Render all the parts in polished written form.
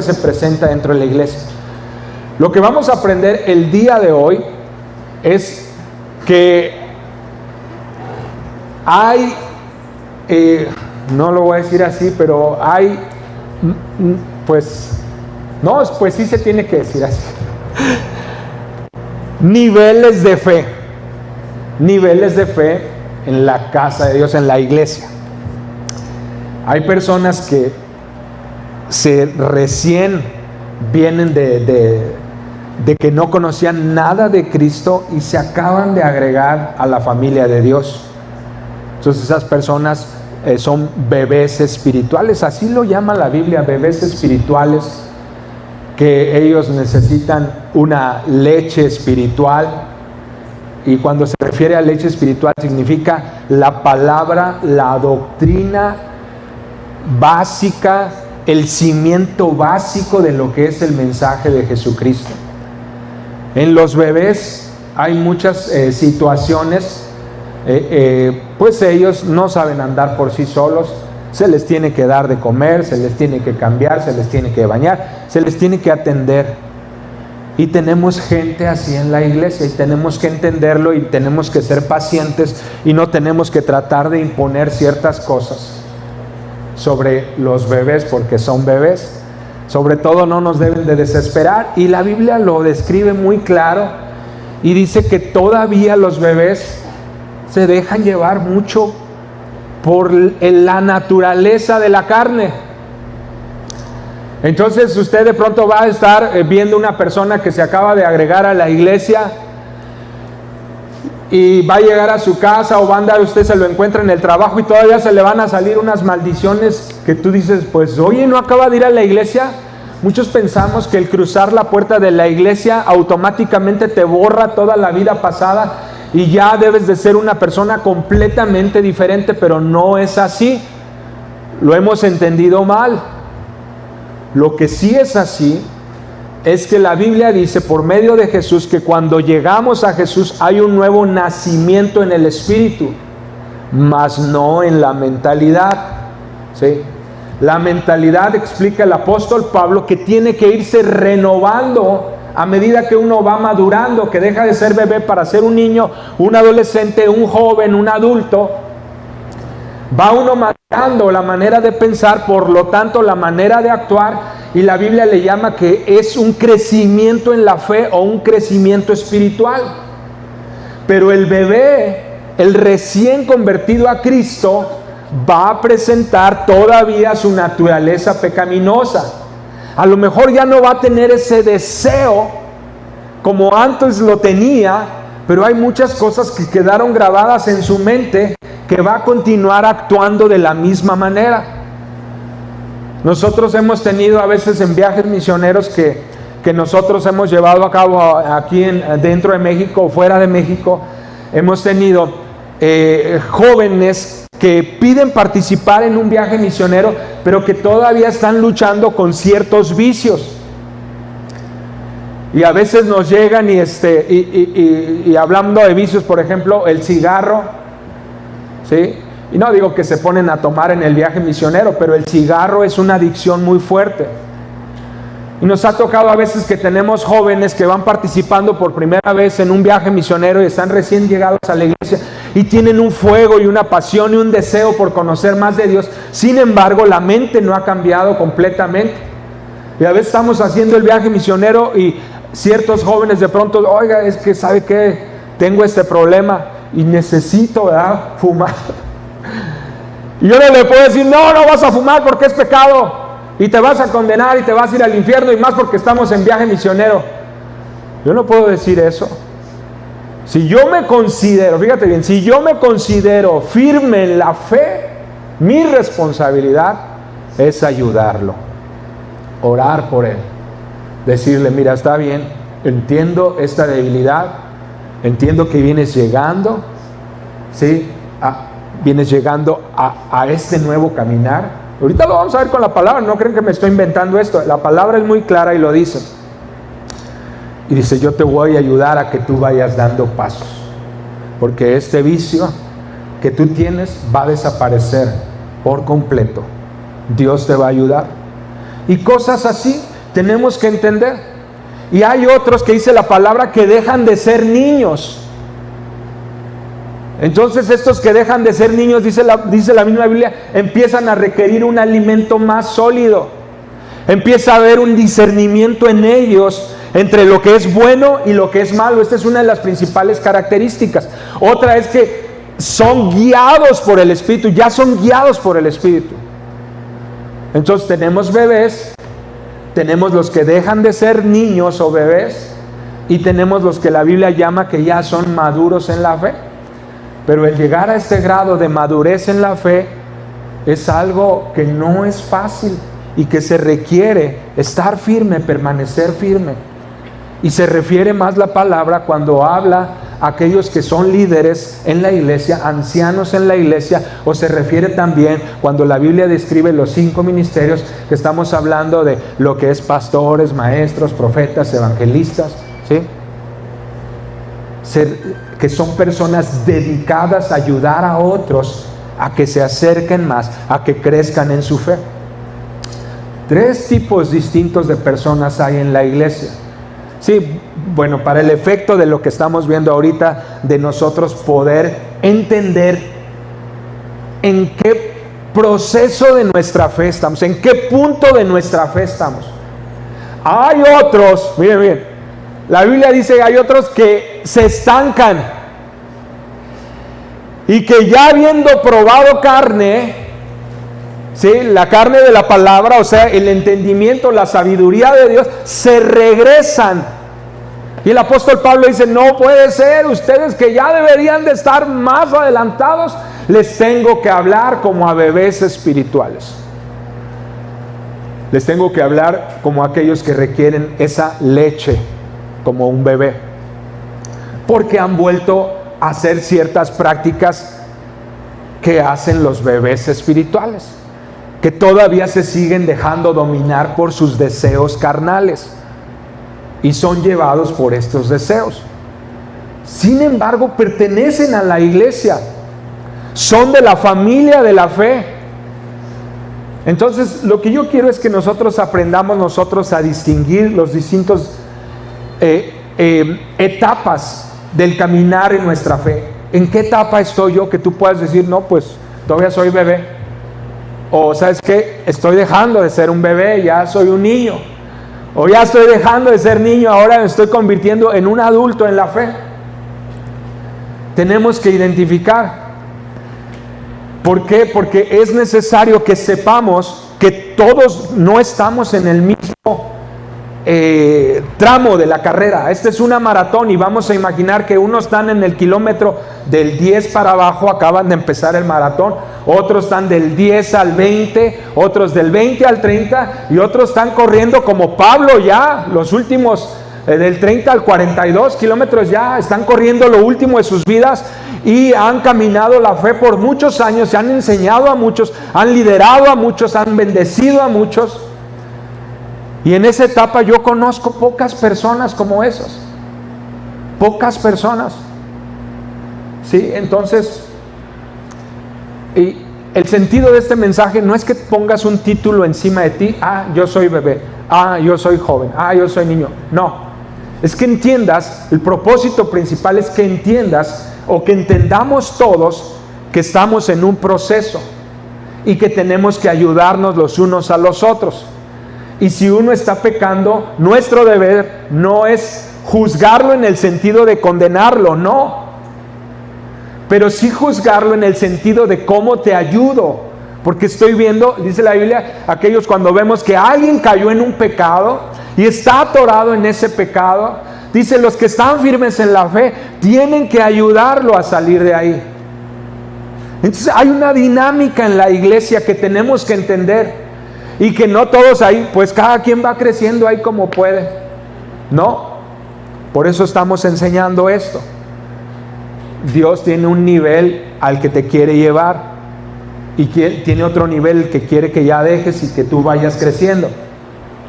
que se presenta dentro de la iglesia. Lo que vamos a aprender el día de hoy es que hay, no lo voy a decir así, pero hay, pues sí se tiene que decir así, niveles de fe en la casa de Dios, en la iglesia. Hay personas que recién vienen de que no conocían nada de Cristo y se acaban de agregar a la familia de Dios. Entonces esas personas son bebés espirituales, así lo llama la Biblia, bebés espirituales, que ellos necesitan una leche espiritual. Y cuando se refiere a leche espiritual significa la palabra, la doctrina básica, el cimiento básico de lo que es el mensaje de Jesucristo. En los bebés hay muchas situaciones, pues ellos no saben andar por sí solos, se les tiene que dar de comer, se les tiene que cambiar, se les tiene que bañar, se les tiene que atender. Y tenemos gente así en la iglesia y tenemos que entenderlo y tenemos que ser pacientes y no tenemos que tratar de imponer ciertas cosas sobre los bebés porque son bebés. Sobre todo no nos deben de desesperar, y la Biblia lo describe muy claro y dice que todavía los bebés se dejan llevar mucho por la naturaleza de la carne. Entonces usted de pronto va a estar viendo una persona que se acaba de agregar a la iglesia y va a llegar a su casa, o va a andar, usted se lo encuentra en el trabajo y todavía se le van a salir unas maldiciones que tú dices, pues oye, ¿no acaba de ir a la iglesia? Muchos pensamos que el cruzar la puerta de la iglesia automáticamente te borra toda la vida pasada y ya debes de ser una persona completamente diferente, pero no es así. Lo hemos entendido mal. Lo que sí es así es que la Biblia dice por medio de Jesús que cuando llegamos a Jesús hay un nuevo nacimiento en el espíritu, mas no en la mentalidad, ¿sí? La mentalidad, explica el apóstol Pablo, que tiene que irse renovando a medida que uno va madurando, que deja de ser bebé para ser un niño, un adolescente, un joven, un adulto. Va uno madurando la manera de pensar, por lo tanto la manera de actuar, y la Biblia le llama que es un crecimiento en la fe o un crecimiento espiritual. Pero el bebé, el recién convertido a Cristo, va a presentar todavía su naturaleza pecaminosa. A lo mejor ya no va a tener ese deseo como antes lo tenía, pero hay muchas cosas que quedaron grabadas en su mente que va a continuar actuando de la misma manera. Nosotros hemos tenido a veces en viajes misioneros que nosotros hemos llevado a cabo aquí dentro de México o fuera de México, hemos tenido jóvenes que piden participar en un viaje misionero, pero que todavía están luchando con ciertos vicios. Y a veces nos llegan y hablando de vicios, por ejemplo, el cigarro, ¿sí? Y no digo que se ponen a tomar en el viaje misionero, pero el cigarro es una adicción muy fuerte. Y nos ha tocado a veces que tenemos jóvenes que van participando por primera vez en un viaje misionero y están recién llegados a la iglesia y tienen un fuego y una pasión y un deseo por conocer más de Dios. Sin embargo, la mente no ha cambiado completamente. Y a veces estamos haciendo el viaje misionero y ciertos jóvenes de pronto, oiga, es que ¿sabe qué? Tengo este problema y necesito, ¿verdad?, fumar. Y yo no le puedo decir, no vas a fumar porque es pecado y te vas a condenar y te vas a ir al infierno, y más porque estamos en viaje misionero. Yo no puedo decir eso. Si yo me considero, fíjate bien, si yo me considero firme en la fe, mi responsabilidad es ayudarlo, orar por él, decirle, mira, está bien, entiendo esta debilidad, entiendo que vienes llegando, ¿sí?, vienes llegando a este nuevo caminar. Ahorita lo vamos a ver con la palabra, no creen que me estoy inventando esto, la palabra es muy clara y lo dice. Y dice, yo te voy a ayudar a que tú vayas dando pasos, porque este vicio que tú tienes va a desaparecer por completo. Dios te va a ayudar. Y cosas así. tenemos que entender. Y hay otros que dice la palabra que dejan de ser niños. Entonces estos que dejan de ser niños, dice la misma Biblia, empiezan a requerir un alimento más sólido. Empieza a haber un discernimiento en ellos entre lo que es bueno y lo que es malo. Esta es una de las principales características. Otra es que son guiados por el Espíritu, ya son guiados por el Espíritu. Entonces tenemos bebés, tenemos los que dejan de ser niños o bebés, y tenemos los que la Biblia llama que ya son maduros en la fe. Pero el llegar a este grado de madurez en la fe es algo que no es fácil y que se requiere estar firme, permanecer firme. Y se refiere más la palabra cuando habla a aquellos que son líderes en la iglesia, ancianos en la iglesia, o se refiere también cuando la Biblia describe los 5 ministerios, que estamos hablando de lo que es pastores, maestros, profetas, evangelistas, ¿sí? Que son personas dedicadas a ayudar a otros a que se acerquen más, a que crezcan en su fe. 3 tipos distintos de personas hay en la iglesia. Sí, bueno, para el efecto de lo que estamos viendo ahorita, de nosotros poder entender en qué proceso de nuestra fe estamos, en qué punto de nuestra fe estamos. Hay otros, miren, la Biblia dice que hay otros que se estancan y que ya habiendo probado carne, ¿sí?, la carne de la palabra, o sea, el entendimiento, la sabiduría de Dios, se regresan. Y el apóstol Pablo dice, no puede ser, ustedes que ya deberían de estar más adelantados, les tengo que hablar como a bebés espirituales. Les tengo que hablar como aquellos que requieren esa leche, como un bebé, porque han vuelto a hacer ciertas prácticas que hacen los bebés espirituales, que todavía se siguen dejando dominar por sus deseos carnales y son llevados por estos deseos. Sin embargo, pertenecen a la iglesia, son de la familia de la fe. Entonces, lo que yo quiero es que nosotros aprendamos a distinguir los distintos etapas del caminar en nuestra fe. ¿En qué etapa estoy yo que tú puedas decir, no, pues todavía soy bebé? O ¿sabes qué? Estoy dejando de ser un bebé, ya soy un niño. O ya estoy dejando de ser niño, ahora me estoy convirtiendo en un adulto en la fe. Tenemos que identificar. ¿Por qué? Porque es necesario que sepamos que todos no estamos en el mismo tramo de la carrera. Esta es una maratón y vamos a imaginar que unos están en el kilómetro del 10 para abajo, acaban de empezar el maratón, otros están del 10 al 20, otros del 20 al 30 y otros están corriendo como Pablo ya, los últimos del 30 al 42 kilómetros ya, están corriendo lo último de sus vidas y han caminado la fe por muchos años, se han enseñado a muchos, han liderado a muchos, han bendecido a muchos. Y en esa etapa yo conozco pocas personas como esas. Pocas personas. ¿Sí? Entonces, y el sentido de este mensaje no es que pongas un título encima de ti. Ah, yo soy bebé. Ah, yo soy joven. Ah, yo soy niño. No. Es que entiendas, el propósito principal es que entiendas o que entendamos todos que estamos en un proceso y que tenemos que ayudarnos los unos a los otros. Y si uno está pecando, nuestro deber no es juzgarlo en el sentido de condenarlo, no. Pero sí juzgarlo en el sentido de cómo te ayudo. Porque estoy viendo, dice la Biblia, aquellos cuando vemos que alguien cayó en un pecado y está atorado en ese pecado, dice los que están firmes en la fe, tienen que ayudarlo a salir de ahí. Entonces hay una dinámica en la iglesia que tenemos que entender. Y que no todos ahí, pues cada quien va creciendo ahí como puede. No, por eso estamos enseñando esto. Dios tiene un nivel al que te quiere llevar y tiene otro nivel que quiere que ya dejes y que tú vayas creciendo.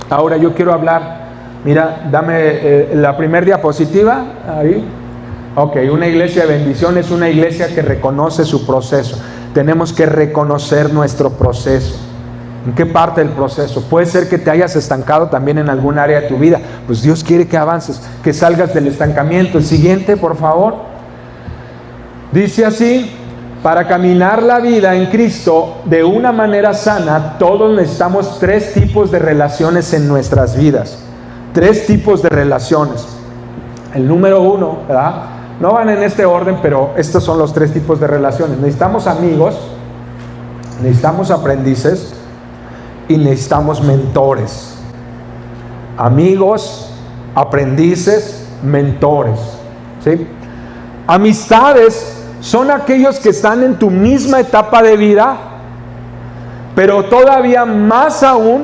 Ahora yo quiero hablar, mira, dame la primera diapositiva, ahí. Ok, una iglesia de bendición es una iglesia que reconoce su proceso. Tenemos que reconocer nuestro proceso. ¿En qué parte del proceso? Puede ser que te hayas estancado también en algún área de tu vida. Pues Dios quiere que avances, que salgas del estancamiento. El siguiente, por favor. Dice así: para caminar la vida en Cristo de una manera sana, todos necesitamos 3 tipos de relaciones en nuestras vidas. 3 tipos de relaciones. El número 1, ¿verdad? No van en este orden, pero estos son los 3 tipos de relaciones. Necesitamos amigos, necesitamos aprendices y necesitamos mentores. Amigos, aprendices, mentores, ¿sí? Amistades son aquellos que están en tu misma etapa de vida, pero todavía más aún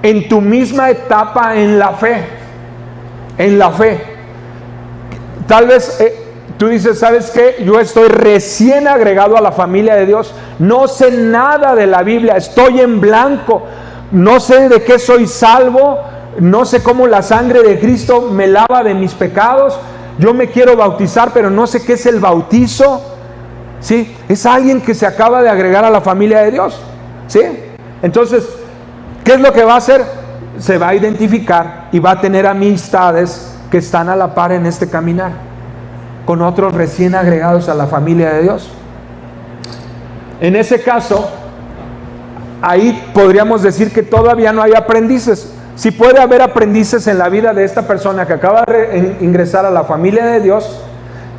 en tu misma etapa en la fe. En la fe. Tal vez tú dices, ¿sabes qué? Yo estoy recién agregado a la familia de Dios. No sé nada de la Biblia. Estoy en blanco. No sé de qué soy salvo. No sé cómo la sangre de Cristo me lava de mis pecados. Yo me quiero bautizar, pero no sé qué es el bautizo. ¿Sí? Es alguien que se acaba de agregar a la familia de Dios. ¿Sí? Entonces, ¿qué es lo que va a hacer? Se va a identificar y va a tener amistades que están a la par en este caminar, con otros recién agregados a la familia de Dios. En ese caso, ahí podríamos decir que todavía no hay aprendices. Si puede haber aprendices en la vida de esta persona que acaba de ingresar a la familia de Dios,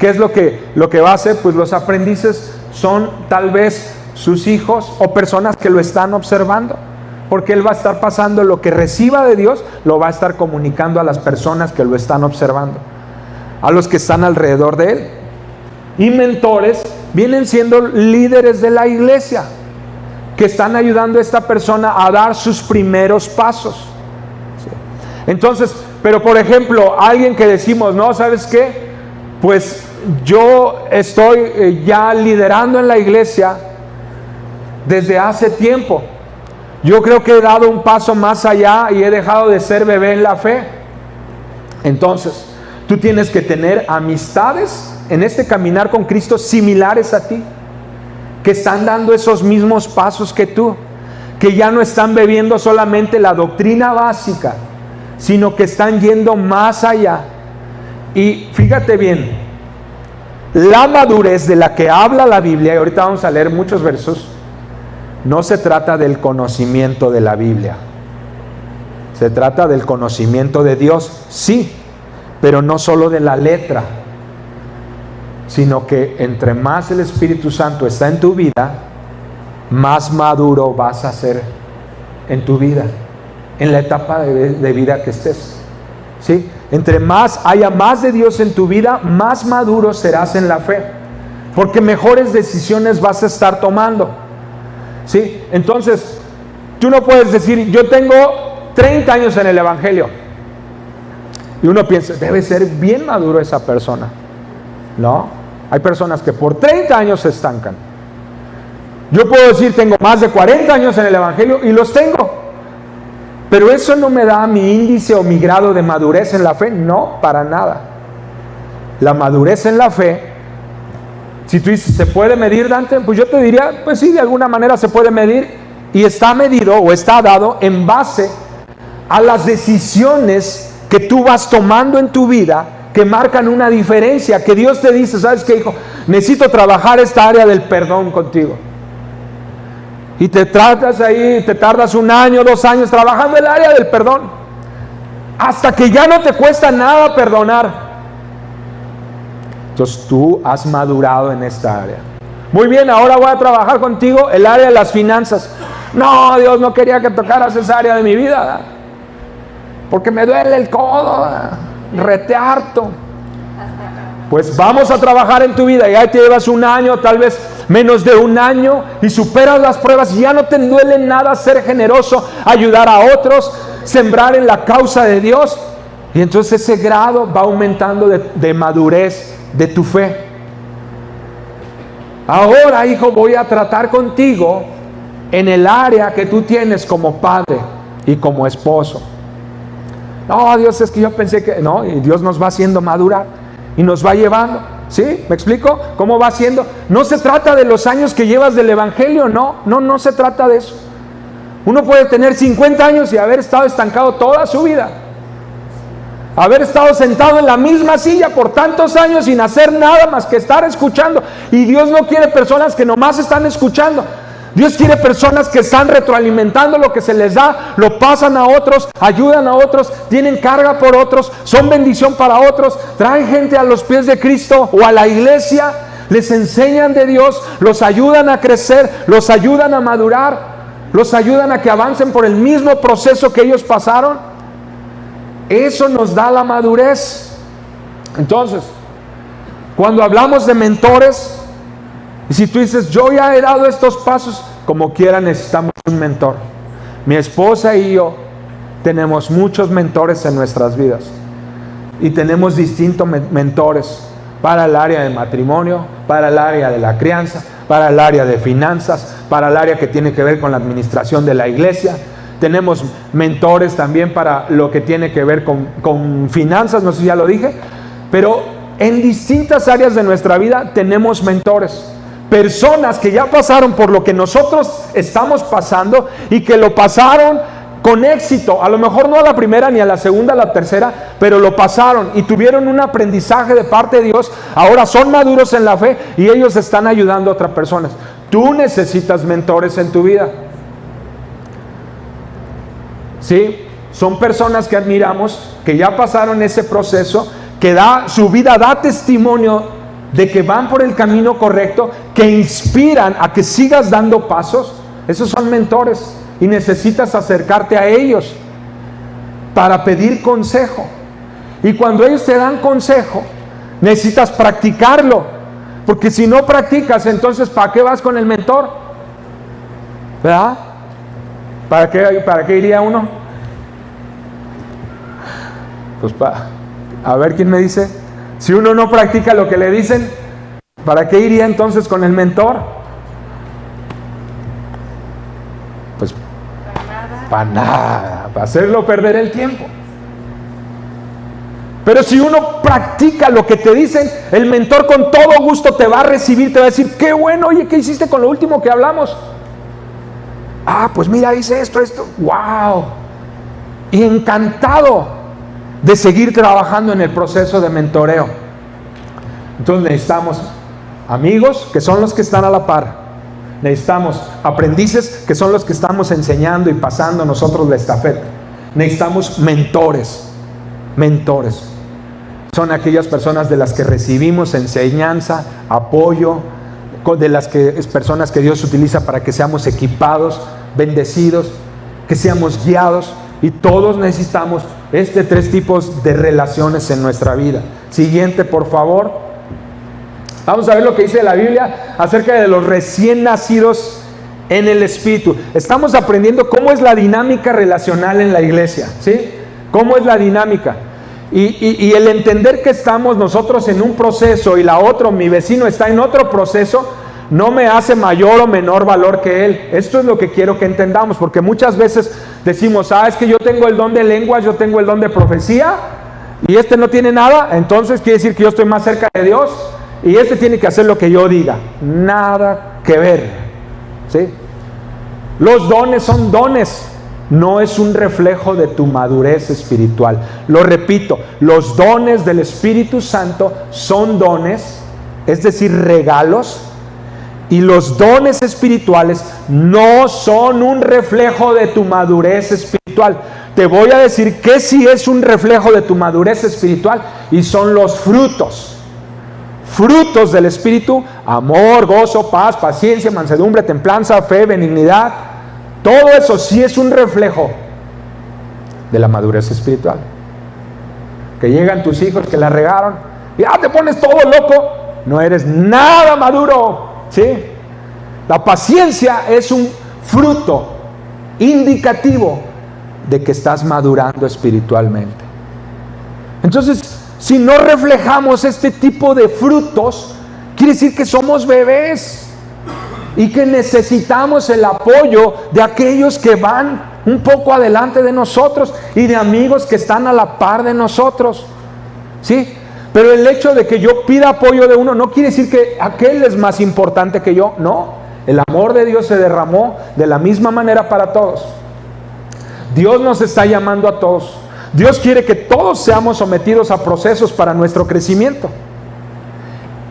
¿qué es lo que va a hacer? Pues los aprendices son tal vez sus hijos o personas que lo están observando, porque él va a estar pasando lo que reciba de Dios, lo va a estar comunicando a las personas que lo están observando, a los que están alrededor de él. Y mentores vienen siendo líderes de la iglesia, que están ayudando a esta persona a dar sus primeros pasos. Entonces, pero por ejemplo, alguien que decimos, no, ¿sabes qué? Pues yo estoy ya liderando en la iglesia desde hace tiempo. Yo creo que he dado un paso más allá y he dejado de ser bebé en la fe. Entonces, tú tienes que tener amistades en este caminar con Cristo similares a ti, que están dando esos mismos pasos que tú, que ya no están bebiendo solamente la doctrina básica, sino que están yendo más allá. Y fíjate bien, la madurez de la que habla la Biblia, y ahorita vamos a leer muchos versos, no se trata del conocimiento de la Biblia. Se trata del conocimiento de Dios, sí, pero no solo de la letra, sino que entre más el Espíritu Santo está en tu vida, más maduro vas a ser en tu vida, en la etapa de vida que estés, ¿sí? Entre más haya más de Dios en tu vida, más maduro serás en la fe, porque mejores decisiones vas a estar tomando, ¿sí? Entonces, tú no puedes decir, yo tengo 30 años en el Evangelio, y uno piensa, debe ser bien maduro esa persona. No, hay personas que por 30 años se estancan. Yo puedo decir, tengo más de 40 años en el Evangelio, y los tengo, pero eso no me da mi índice o mi grado de madurez en la fe. No, para nada. La madurez en la fe, si tú dices, ¿se puede medir, Dante? Pues yo te diría, pues sí, de alguna manera se puede medir, y está medido o está dado en base a las decisiones que tú vas tomando en tu vida, que marcan una diferencia, que Dios te dice, ¿sabes qué, hijo? Necesito trabajar esta área del perdón contigo. Y te tratas ahí, te tardas 1 año, 2 años trabajando el área del perdón, hasta que ya no te cuesta nada perdonar. Entonces tú has madurado en esta área. Muy bien, ahora voy a trabajar contigo el área de las finanzas. No, Dios no quería que tocaras esa área de mi vida, ¿verdad? Porque me duele el codo, ¿verdad? Rete harto. Pues vamos a trabajar en tu vida. Ya te llevas 1 año, tal vez menos de 1 año, y superas las pruebas, y ya no te duele nada ser generoso, ayudar a otros, sembrar en la causa de Dios. Y entonces ese grado va aumentando de madurez de tu fe. Ahora, hijo, voy a tratar contigo en el área que tú tienes como padre y como esposo. No, Dios, es que yo pensé que... No, y Dios nos va haciendo madurar y nos va llevando. ¿Sí? ¿Me explico? ¿Cómo va haciendo? No se trata de los años que llevas del Evangelio, no se trata de eso. Uno puede tener 50 años y haber estado estancado toda su vida. Haber estado sentado en la misma silla por tantos años sin hacer nada más que estar escuchando. Y Dios no quiere personas que nomás están escuchando. Dios quiere personas que están retroalimentando lo que se les da, lo pasan a otros, ayudan a otros, tienen carga por otros, son bendición para otros, traen gente a los pies de Cristo o a la iglesia, les enseñan de Dios, los ayudan a crecer, los ayudan a madurar, los ayudan a que avancen por el mismo proceso que ellos pasaron. Eso nos da la madurez. Entonces, cuando hablamos de mentores, y si tú dices, yo ya he dado estos pasos, como quiera necesitamos un mentor. Mi esposa y yo tenemos muchos mentores en nuestras vidas. Y tenemos distintos mentores para el área de matrimonio, para el área de la crianza, para el área de finanzas, para el área que tiene que ver con la administración de la iglesia. Tenemos mentores también para lo que tiene que ver con finanzas, no sé si ya lo dije. Pero en distintas áreas de nuestra vida tenemos mentores. Personas que ya pasaron por lo que nosotros estamos pasando y que lo pasaron con éxito, a lo mejor no a la primera, ni a la segunda, a la tercera, pero lo pasaron y tuvieron un aprendizaje de parte de Dios. Ahora son maduros en la fe y ellos están ayudando a otras personas. Tú necesitas mentores en tu vida. ¿Sí? Son personas que admiramos, que ya pasaron ese proceso, que su vida da testimonio de que van por el camino correcto, que inspiran a que sigas dando pasos. Esos son mentores y necesitas acercarte a ellos para pedir consejo. Y cuando ellos te dan consejo, necesitas practicarlo, porque si no practicas, entonces ¿para qué vas con el mentor? ¿Verdad? ¿Para qué iría uno? Pues a ver quién me dice. Si uno no practica lo que le dicen, ¿para qué iría entonces con el mentor? Pues para nada, para hacerlo perder el tiempo. Pero si uno practica lo que te dicen, el mentor con todo gusto te va a recibir, te va a decir, qué bueno, oye, ¿qué hiciste con lo último que hablamos? Ah, pues mira, hice esto, wow. Y encantado de seguir trabajando en el proceso de mentoreo. Entonces necesitamos amigos que son los que están a la par. Necesitamos aprendices que son los que estamos enseñando y pasando nosotros la estafeta. Necesitamos mentores. Mentores son aquellas personas de las que recibimos enseñanza, apoyo, de las personas que Dios utiliza para que seamos equipados, bendecidos, que seamos guiados. Y todos necesitamos tres tipos de relaciones en nuestra vida. Siguiente, por favor. Vamos a ver lo que dice la Biblia acerca de los recién nacidos en el Espíritu. Estamos aprendiendo cómo es la dinámica relacional en la iglesia, ¿sí? Cómo es la dinámica. Y el entender que estamos nosotros en un proceso y mi vecino está en otro proceso, no me hace mayor o menor valor que él. Esto es lo que quiero que entendamos, porque muchas veces decimos, es que yo tengo el don de lenguas, yo tengo el don de profecía, y este no tiene nada, entonces quiere decir que yo estoy más cerca de Dios, y este tiene que hacer lo que yo diga. Nada que ver, ¿sí? Los dones son dones, no es un reflejo de tu madurez espiritual. Lo repito, los dones del Espíritu Santo son dones, es decir, regalos. Y los dones espirituales no son un reflejo de tu madurez espiritual. Te voy a decir que sí es un reflejo de tu madurez espiritual, y son los frutos. Frutos del Espíritu: amor, gozo, paz, paciencia, mansedumbre, templanza, fe, benignidad. Todo eso sí es un reflejo de la madurez espiritual. Que llegan tus hijos que la regaron y te pones todo loco. No eres nada maduro. ¿Sí? La paciencia es un fruto indicativo de que estás madurando espiritualmente. Entonces, si no reflejamos este tipo de frutos, quiere decir que somos bebés y que necesitamos el apoyo de aquellos que van un poco adelante de nosotros y de amigos que están a la par de nosotros. ¿Sí? Pero el hecho de que yo pida apoyo de uno no quiere decir que aquel es más importante que yo. No, el amor de Dios se derramó de la misma manera para todos. Dios nos está llamando a todos. Dios quiere que todos seamos sometidos a procesos para nuestro crecimiento.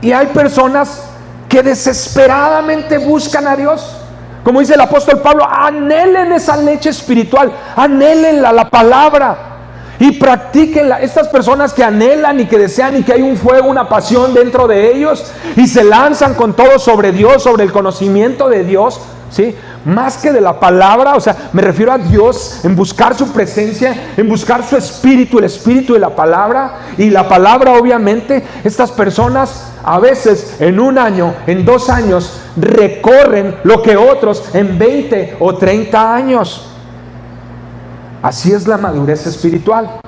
Y hay personas que desesperadamente buscan a Dios. Como dice el apóstol Pablo, anhelen esa leche espiritual, anhelen la palabra y practíquenla. Estas personas que anhelan y que desean y que hay un fuego, una pasión dentro de ellos y se lanzan con todo sobre Dios, sobre el conocimiento de Dios, ¿sí? Más que de la palabra, o sea, me refiero a Dios, en buscar su presencia, en buscar su espíritu, el espíritu de la palabra. Y la palabra, obviamente, estas personas a veces en un año, en 2 años, recorren lo que otros en 20 o 30 años. Así es la madurez espiritual.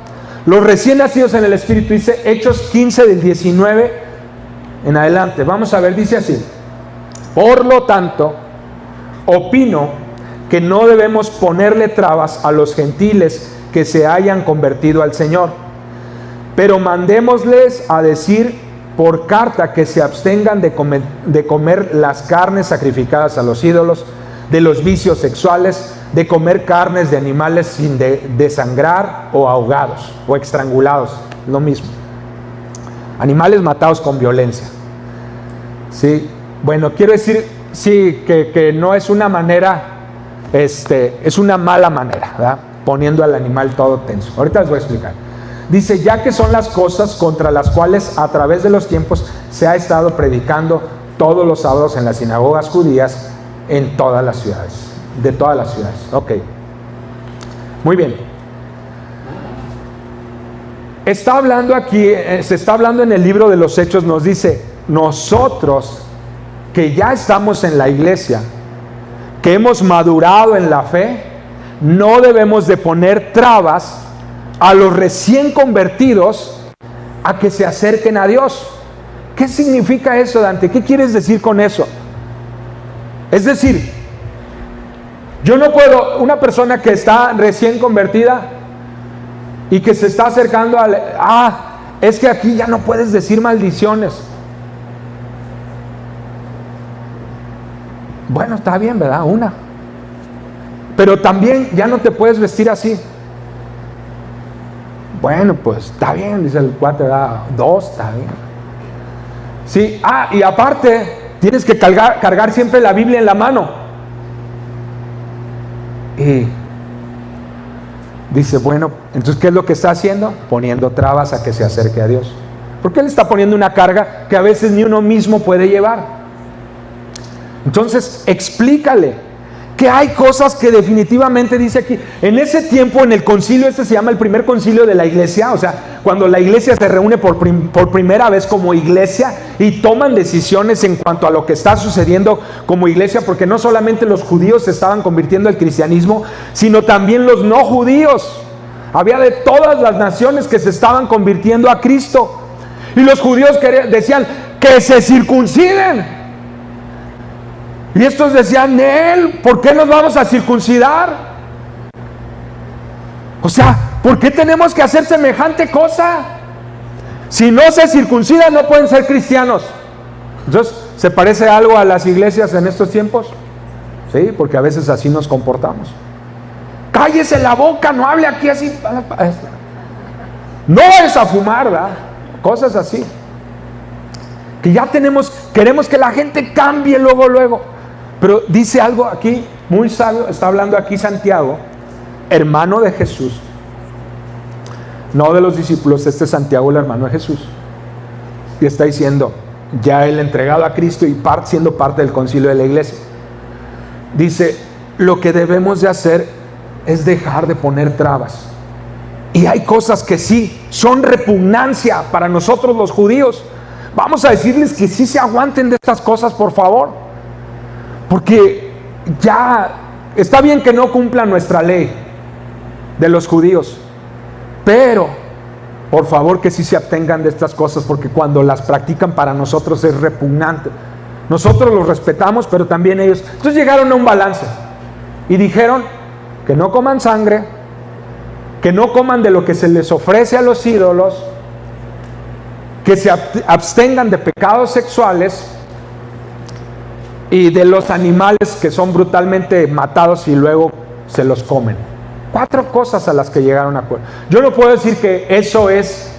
Los recién nacidos en el espíritu, dice Hechos 15 del 19 en adelante. Vamos a ver, dice así: por lo tanto, opino que no debemos ponerle trabas a los gentiles que se hayan convertido al Señor, pero mandémosles a decir por carta que se abstengan de comer las carnes sacrificadas a los ídolos, de los vicios sexuales, de comer carnes de animales sin desangrar o ahogados o estrangulados, lo mismo. Animales matados con violencia. Sí, bueno, quiero decir, sí, que no es una manera, es una mala manera, ¿verdad? Poniendo al animal todo tenso. Ahorita les voy a explicar. Dice, ya que son las cosas contra las cuales a través de los tiempos se ha estado predicando todos los sábados en las sinagogas judías en todas las ciudades, de todas las ciudades. Ok, muy bien. Está hablando aquí, se está hablando en el libro de los Hechos, nos dice, nosotros que ya estamos en la iglesia, que hemos madurado en la fe, no debemos de poner trabas a los recién convertidos a que se acerquen a Dios. ¿Qué significa eso, Dante? ¿Qué quieres decir con eso? Es decir, yo no puedo, una persona que está recién convertida y que se está acercando es que aquí ya no puedes decir maldiciones. Bueno, está bien, ¿verdad? Pero también ya no te puedes vestir así. Bueno, pues está bien, dice el cuate, ¿verdad? 2, está bien. Sí, y aparte tienes que cargar siempre la Biblia en la mano. Y dice, bueno, entonces ¿qué es lo que está haciendo? Poniendo trabas a que se acerque a Dios. Porque él está poniendo una carga que a veces ni uno mismo puede llevar. Entonces, explícale que hay cosas que definitivamente dice aquí. En ese tiempo, en el concilio, se llama el primer concilio de la iglesia, o sea, cuando la iglesia se reúne por primera vez como iglesia y toman decisiones en cuanto a lo que está sucediendo como iglesia, porque no solamente los judíos se estaban convirtiendo al cristianismo, sino también los no judíos. Había de todas las naciones que se estaban convirtiendo a Cristo. Y los judíos decían que se circunciden. Y estos decían, ¿por qué nos vamos a circuncidar? O sea, ¿por qué tenemos que hacer semejante cosa? Si no se circuncidan, no pueden ser cristianos. Entonces, ¿se parece algo a las iglesias en estos tiempos? Sí, porque a veces así nos comportamos. Cállese la boca, no hable aquí así. No es a fumar, ¿verdad? Cosas así. Que ya queremos que la gente cambie luego. Pero dice algo aquí muy sabio, está hablando aquí Santiago, hermano de Jesús, no de los discípulos, este es Santiago, el hermano de Jesús, y está diciendo, ya él entregado a Cristo y siendo parte del concilio de la iglesia, dice, lo que debemos de hacer es dejar de poner trabas, y hay cosas que sí son repugnancia para nosotros los judíos. Vamos a decirles que sí se aguanten de estas cosas, por favor. Porque ya está bien que no cumplan nuestra ley de los judíos, pero por favor que sí se abstengan de estas cosas, porque cuando las practican para nosotros es repugnante. Nosotros los respetamos, pero también ellos. Entonces llegaron a un balance y dijeron que no coman sangre, que no coman de lo que se les ofrece a los ídolos, que se abstengan de pecados sexuales y de los animales que son brutalmente matados y luego se los comen. 4 cosas a las que llegaron a acuerdo. Yo no puedo decir que eso es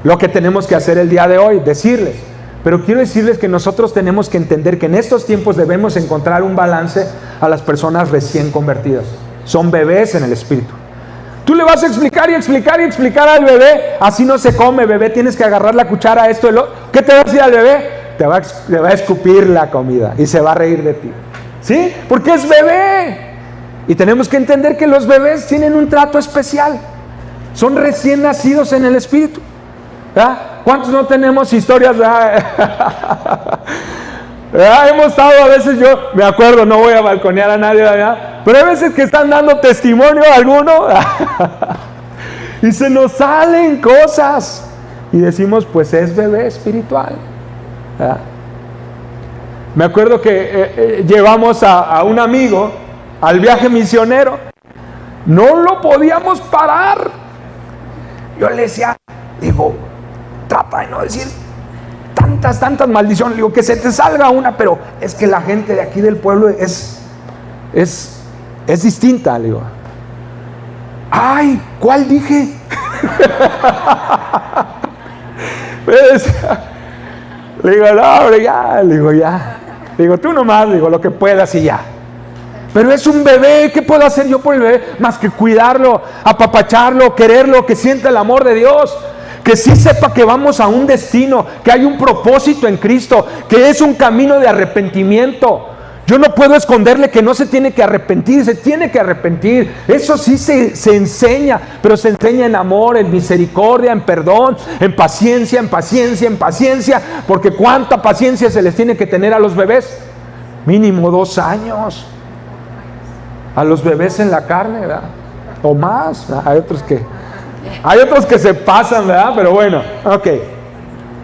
lo que tenemos que hacer el día de hoy, decirles. Pero quiero decirles que nosotros tenemos que entender que en estos tiempos debemos encontrar un balance a las personas recién convertidas. Son bebés en el Espíritu. Tú le vas a explicar y explicar y explicar al bebé, así no se come, bebé, tienes que agarrar la cuchara, esto, ¿qué te va a decir al bebé? Le va a escupir la comida y se va a reír de ti. ¿Sí? Porque es bebé. Y tenemos que entender que los bebés tienen un trato especial. Son recién nacidos en el Espíritu. ¿Verdad? ¿Cuántos no tenemos historias? Hemos estado a veces, yo me acuerdo, no voy a balconear a nadie, ¿verdad? Pero hay veces que están dando testimonio a alguno y se nos salen cosas y decimos, pues es bebé espiritual, ¿verdad? Me acuerdo que llevamos a un amigo al viaje misionero, no lo podíamos parar. Yo le decía, digo, trata de no decir tantas maldiciones, digo, que se te salga una, pero es que la gente de aquí del pueblo es distinta, le digo. Ay, ¿cuál dije? Le digo, no, hombre, ya, le digo, ya. Le digo, tú nomás, le digo, lo que puedas y ya. Pero es un bebé, ¿qué puedo hacer yo por el bebé? Más que cuidarlo, apapacharlo, quererlo, que sienta el amor de Dios. Que sí sepa que vamos a un destino, que hay un propósito en Cristo, que es un camino de arrepentimiento. Yo no puedo esconderle que no se tiene que arrepentir, se tiene que arrepentir. Eso sí se enseña, pero se enseña en amor, en misericordia, en perdón, en paciencia, porque cuánta paciencia se les tiene que tener a los bebés. Mínimo 2 años. A los bebés en la carne, ¿verdad? O más, ¿verdad? Hay otros que se pasan, ¿verdad? Pero bueno, ok.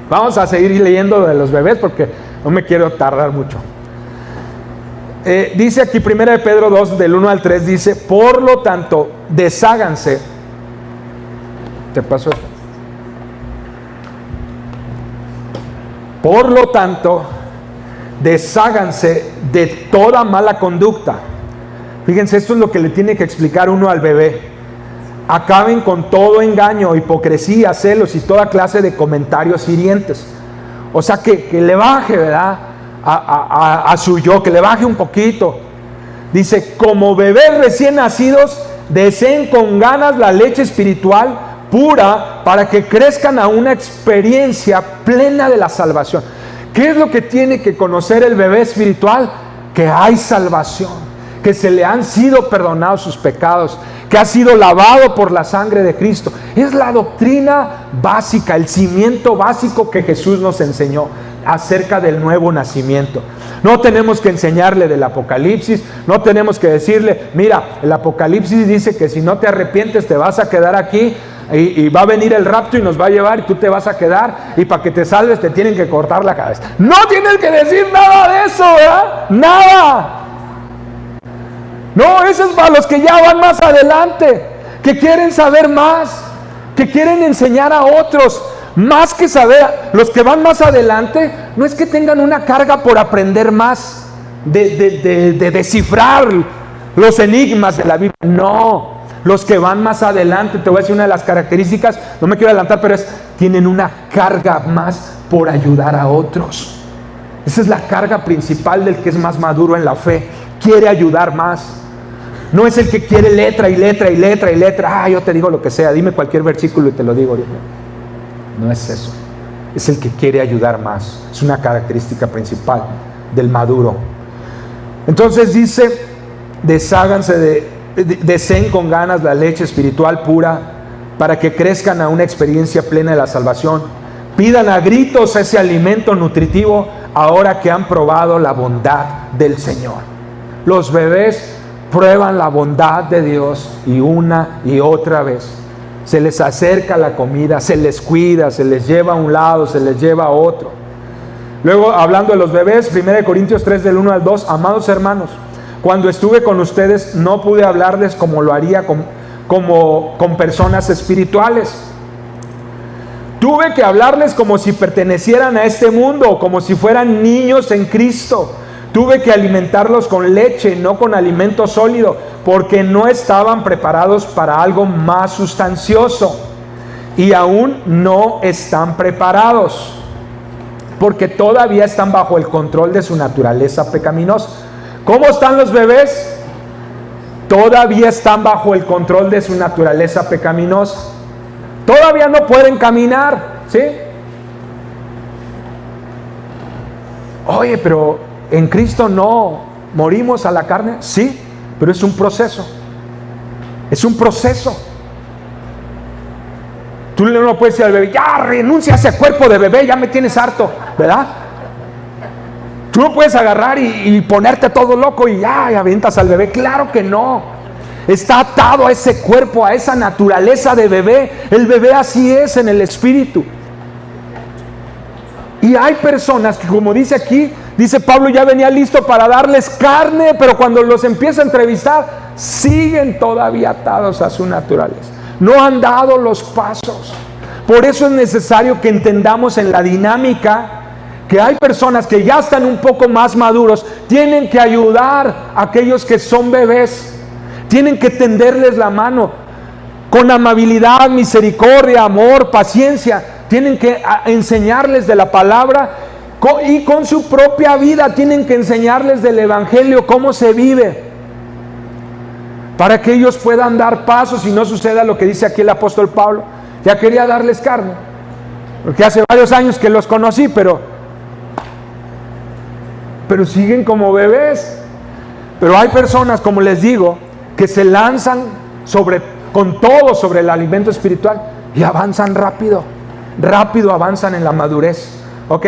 Vamos a seguir leyendo de los bebés porque no me quiero tardar mucho. Dice aquí 1 Pedro 2, del 1 al 3, dice, por lo tanto, desháganse. ¿Te pasó esto? Por lo tanto, desháganse de toda mala conducta. Fíjense, esto es lo que le tiene que explicar uno al bebé. Acaben con todo engaño, hipocresía, celos y toda clase de comentarios hirientes. O sea, que le baje, ¿verdad? A su yo, que le baje un poquito. Dice, como bebés recién nacidos, deseen con ganas la leche espiritual pura para que crezcan a una experiencia plena de la salvación. ¿Qué es lo que tiene que conocer el bebé espiritual? Que hay salvación, que se le han sido perdonados sus pecados, que ha sido lavado por la sangre de Cristo. Es la doctrina básica, el cimiento básico que Jesús nos enseñó acerca del nuevo nacimiento. No tenemos que enseñarle del Apocalipsis, no tenemos que decirle, mira, el Apocalipsis dice que si no te arrepientes te vas a quedar aquí y va a venir el rapto y nos va a llevar y tú te vas a quedar y para que te salves te tienen que cortar la cabeza. No tienes que decir nada de eso, ¿verdad? Nada. No, eso es para los que ya van más adelante, que quieren saber más, que quieren enseñar a otros, más que saber. Los que van más adelante, no es que tengan una carga por aprender más, de descifrar los enigmas de la Biblia, no. Los que van más adelante, te voy a decir una de las características, no me quiero adelantar, pero tienen una carga más por ayudar a otros. Esa es la carga principal del que es más maduro en la fe, quiere ayudar más. No es el que quiere letra y letra y letra y letra. Yo te digo lo que sea, dime cualquier versículo y te lo digo ahorita. No es eso. Es el que quiere ayudar más. Es una característica principal del maduro. Entonces dice, desháganse deseen con ganas la leche espiritual pura para que crezcan a una experiencia plena de la salvación. Pidan a gritos ese alimento nutritivo ahora que han probado la bondad del Señor. Los bebés prueban la bondad de Dios y una y otra vez. Se les acerca la comida, se les cuida, se les lleva a un lado, se les lleva a otro. Luego, hablando de los bebés, 1 Corintios 3 del 1 al 2, amados hermanos, cuando estuve con ustedes no pude hablarles como lo haría con personas espirituales. Tuve que hablarles como si pertenecieran a este mundo, como si fueran niños en Cristo. Tuve que alimentarlos con leche, no con alimento sólido, porque no estaban preparados para algo más sustancioso. Y aún no están preparados, porque todavía están bajo el control de su naturaleza pecaminosa. ¿Cómo están los bebés? Todavía están bajo el control de su naturaleza pecaminosa. Todavía no pueden caminar, ¿sí? Oye, pero en Cristo no morimos a la carne. Sí, pero es un proceso. Es un proceso. Tú no puedes decir al bebé, ya renuncia a ese cuerpo de bebé, ya me tienes harto, ¿verdad? Tú no puedes agarrar y ponerte todo loco y avientas al bebé. Claro que no. Está atado a ese cuerpo, a esa naturaleza de bebé. El bebé así es en el espíritu. Y hay personas que, como dice aquí, dice Pablo, ya venía listo para darles carne, pero cuando los empieza a entrevistar, siguen todavía atados a su naturaleza. No han dado los pasos. Por eso es necesario que entendamos en la dinámica que hay personas que ya están un poco más maduros, tienen que ayudar a aquellos que son bebés, tienen que tenderles la mano con amabilidad, misericordia, amor, paciencia, tienen que enseñarles de la palabra y con su propia vida tienen que enseñarles del evangelio, cómo se vive, para que ellos puedan dar pasos y no suceda lo que dice aquí el apóstol Pablo. Ya quería darles carne, porque hace varios años que los conocí, pero siguen como bebés. Pero hay personas, como les digo, que se lanzan con todo sobre el alimento espiritual y avanzan rápido avanzan en la madurez, ¿ok?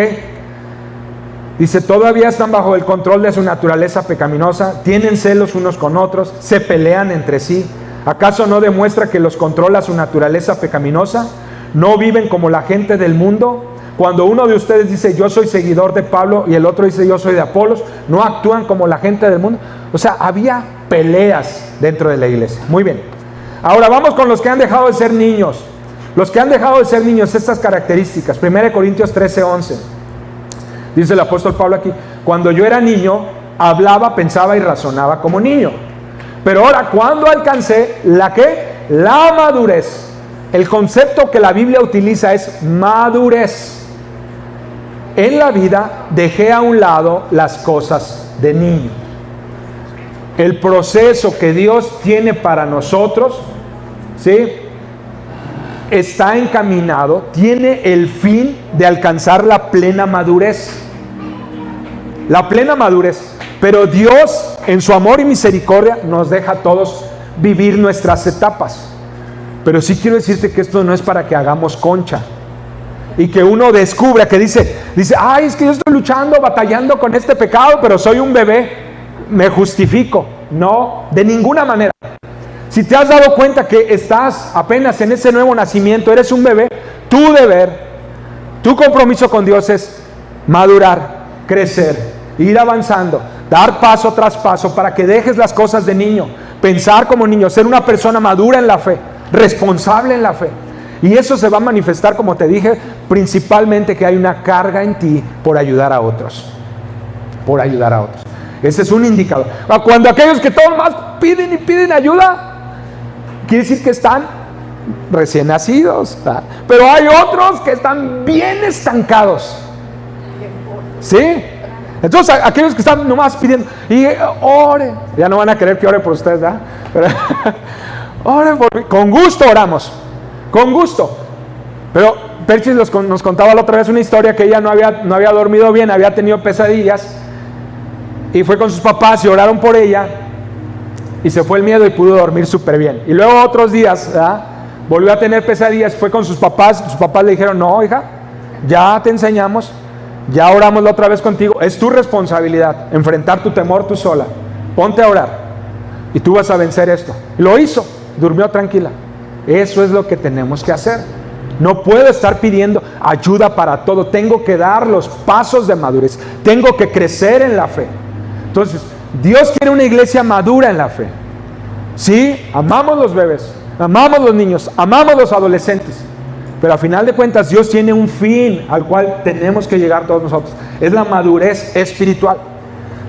Dice, todavía están bajo el control de su naturaleza pecaminosa, tienen celos unos con otros, se pelean entre sí. ¿Acaso no demuestra que los controla su naturaleza pecaminosa? ¿No viven como la gente del mundo? Cuando uno de ustedes dice, yo soy seguidor de Pablo, y el otro dice, yo soy de Apolos, ¿no actúan como la gente del mundo? O sea, había peleas dentro de la iglesia. Muy bien. Ahora vamos con los que han dejado de ser niños. Los que han dejado de ser niños, estas características. 1 Corintios 13:11. Dice el apóstol Pablo aquí, cuando yo era niño, hablaba, pensaba y razonaba como niño. Pero ahora, cuando alcancé la madurez, el concepto que la Biblia utiliza es madurez. En la vida dejé a un lado las cosas de niño. El proceso que Dios tiene para nosotros, ¿sí?, está encaminado, tiene el fin de alcanzar la plena madurez. La plena madurez. Pero Dios, en su amor y misericordia, nos deja a todos vivir nuestras etapas. Pero sí quiero decirte que esto no es para que hagamos concha y que uno descubra, que dice, ay, es que yo estoy luchando, batallando con este pecado, pero soy un bebé, me justifico. No, de ninguna manera. Si te has dado cuenta que estás apenas en ese nuevo nacimiento, eres un bebé, tu deber, tu compromiso con Dios es madurar, crecer, ir avanzando, dar paso tras paso para que dejes las cosas de niño, pensar como niño, ser una persona madura en la fe, responsable en la fe. Y eso se va a manifestar, como te dije, principalmente que hay una carga en ti por ayudar a otros. Por ayudar a otros. Ese es un indicador. Cuando aquellos que todos más piden y piden ayuda, quiere decir que están recién nacidos, ¿verdad? Pero hay otros que están bien estancados. ¿Sí? Entonces aquellos que están nomás pidiendo y oren, ya no van a querer que ore por ustedes, ¿verdad? Pero, oren por mí. Con gusto oramos, con gusto. Pero Perchis nos contaba la otra vez una historia que ella no había dormido bien, había tenido pesadillas y fue con sus papás y oraron por ella y se fue el miedo y pudo dormir súper bien. Y luego otros días, ¿verdad?, volvió a tener pesadillas, fue con sus papás le dijeron, no, hija, ya te enseñamos, ya oramos la otra vez contigo, es tu responsabilidad enfrentar tu temor tú sola, ponte a orar y tú vas a vencer esto. Lo hizo, durmió tranquila. Eso es lo que tenemos que hacer. No puedo estar pidiendo ayuda para todo, tengo que dar los pasos de madurez, tengo que crecer en la fe. Entonces, Dios quiere una iglesia madura en la fe. Sí, amamos los bebés, amamos los niños, amamos los adolescentes, pero a final de cuentas Dios tiene un fin al cual tenemos que llegar todos nosotros. Es la madurez espiritual.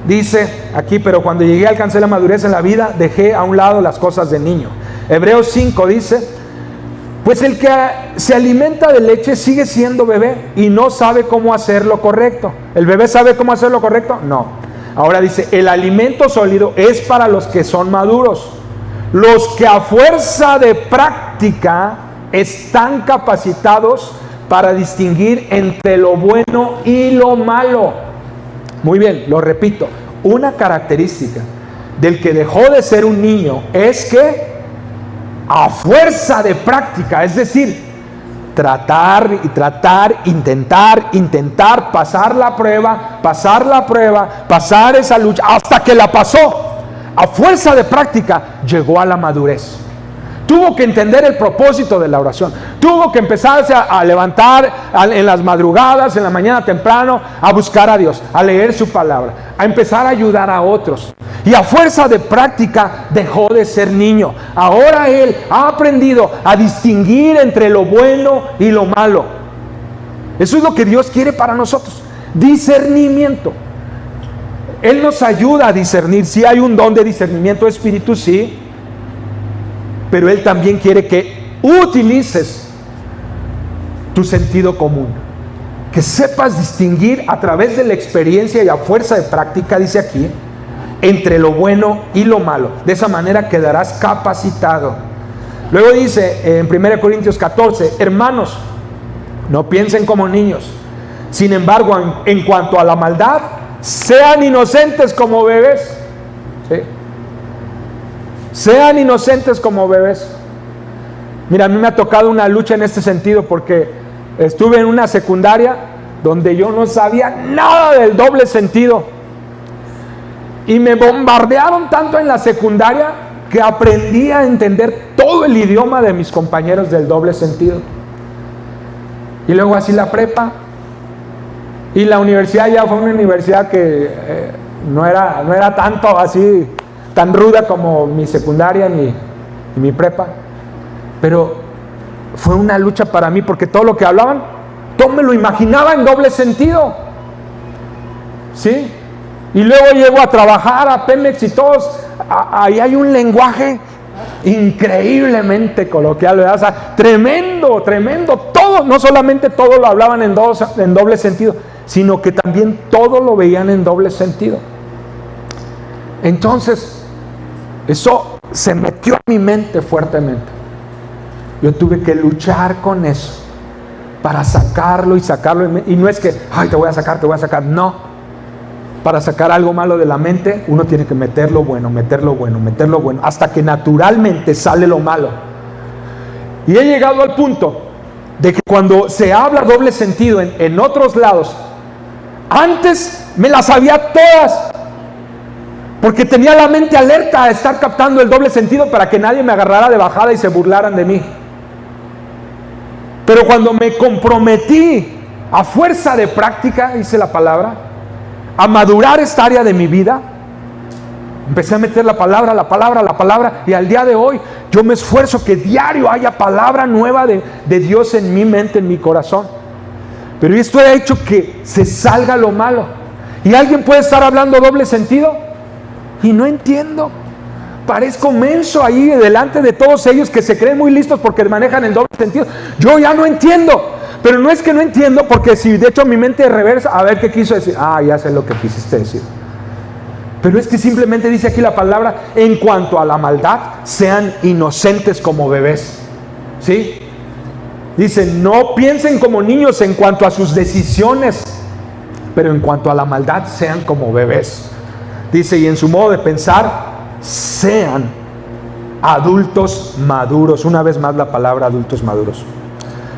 dice aquí, pero cuando llegué alcancé la madurez en la vida, dejé a un lado las cosas de niño. Hebreos 5 dice, pues el que se alimenta de leche sigue siendo bebé y no sabe cómo hacer lo correcto. ¿El bebé sabe cómo hacer lo correcto? No. Ahora dice, el alimento sólido es para los que son maduros, los que a fuerza de práctica están capacitados para distinguir entre lo bueno y lo malo. Muy bien, lo repito, una característica del que dejó de ser un niño es que a fuerza de práctica, es decir, tratar, intentar, pasar la prueba, pasar esa lucha, hasta que la pasó. A fuerza de práctica llegó a la madurez. Tuvo que entender el propósito de la oración. Tuvo que empezarse a levantar en las madrugadas, en la mañana temprano, a buscar a Dios, a leer su palabra, a empezar a ayudar a otros. Y a fuerza de práctica dejó de ser niño. Ahora él ha aprendido a distinguir entre lo bueno y lo malo. Eso es lo que Dios quiere para nosotros. Discernimiento. Él nos ayuda a discernir. Si hay un don de discernimiento, espíritu, sí. Pero Él también quiere que utilices tu sentido común. Que sepas distinguir a través de la experiencia y a fuerza de práctica, dice aquí, entre lo bueno y lo malo. De esa manera quedarás capacitado. Luego dice en 1 Corintios 14, hermanos, no piensen como niños. Sin embargo, en cuanto a la maldad, sean inocentes como bebés. ¿Sí? Sean inocentes como bebés. Mira, a mí me ha tocado una lucha en este sentido porque estuve en una secundaria donde yo no sabía nada del doble sentido. Y me bombardearon tanto en la secundaria que aprendí a entender todo el idioma de mis compañeros del doble sentido. Y luego así la prepa. Y la universidad ya fue una universidad que no era tanto así, tan ruda como mi secundaria ni mi prepa. Pero fue una lucha para mí porque todo lo que hablaban, todo me lo imaginaba en doble sentido. ¿Sí? Y luego llego a trabajar a Pemex y todos, ahí hay un lenguaje increíblemente coloquial, ¿verdad? O sea, tremendo, todo, no solamente todo lo hablaban en doble sentido, sino que también todo lo veían en doble sentido. Entonces, eso se metió en mi mente fuertemente. Yo tuve que luchar con eso para sacarlo, y no es que, ay, te voy a sacar, no. Para sacar algo malo de la mente, uno tiene que meter lo bueno, hasta que naturalmente sale lo malo. Y he llegado al punto de que cuando se habla doble sentido en otros lados, antes me las sabía todas, porque tenía la mente alerta a estar captando el doble sentido para que nadie me agarrara de bajada y se burlaran de mí. Pero cuando me comprometí a fuerza de práctica, dice la palabra, a madurar esta área de mi vida, empecé a meter la palabra, y al día de hoy yo me esfuerzo que diario haya palabra nueva de Dios en mi mente, en mi corazón. Pero esto ha hecho que se salga lo malo. Y alguien puede estar hablando doble sentido y no entiendo. Parezco menso ahí delante de todos ellos que se creen muy listos porque manejan el doble sentido. Yo ya no entiendo. Pero no es que no entiendo, porque si de hecho mi mente reversa, a ver qué quiso decir. Ya sé lo que quisiste decir. Pero es que simplemente dice aquí la palabra, en cuanto a la maldad, sean inocentes como bebés. ¿Sí? Dice, no piensen como niños en cuanto a sus decisiones, pero en cuanto a la maldad, sean como bebés. Dice, y en su modo de pensar, sean adultos maduros. Una vez más la palabra adultos maduros.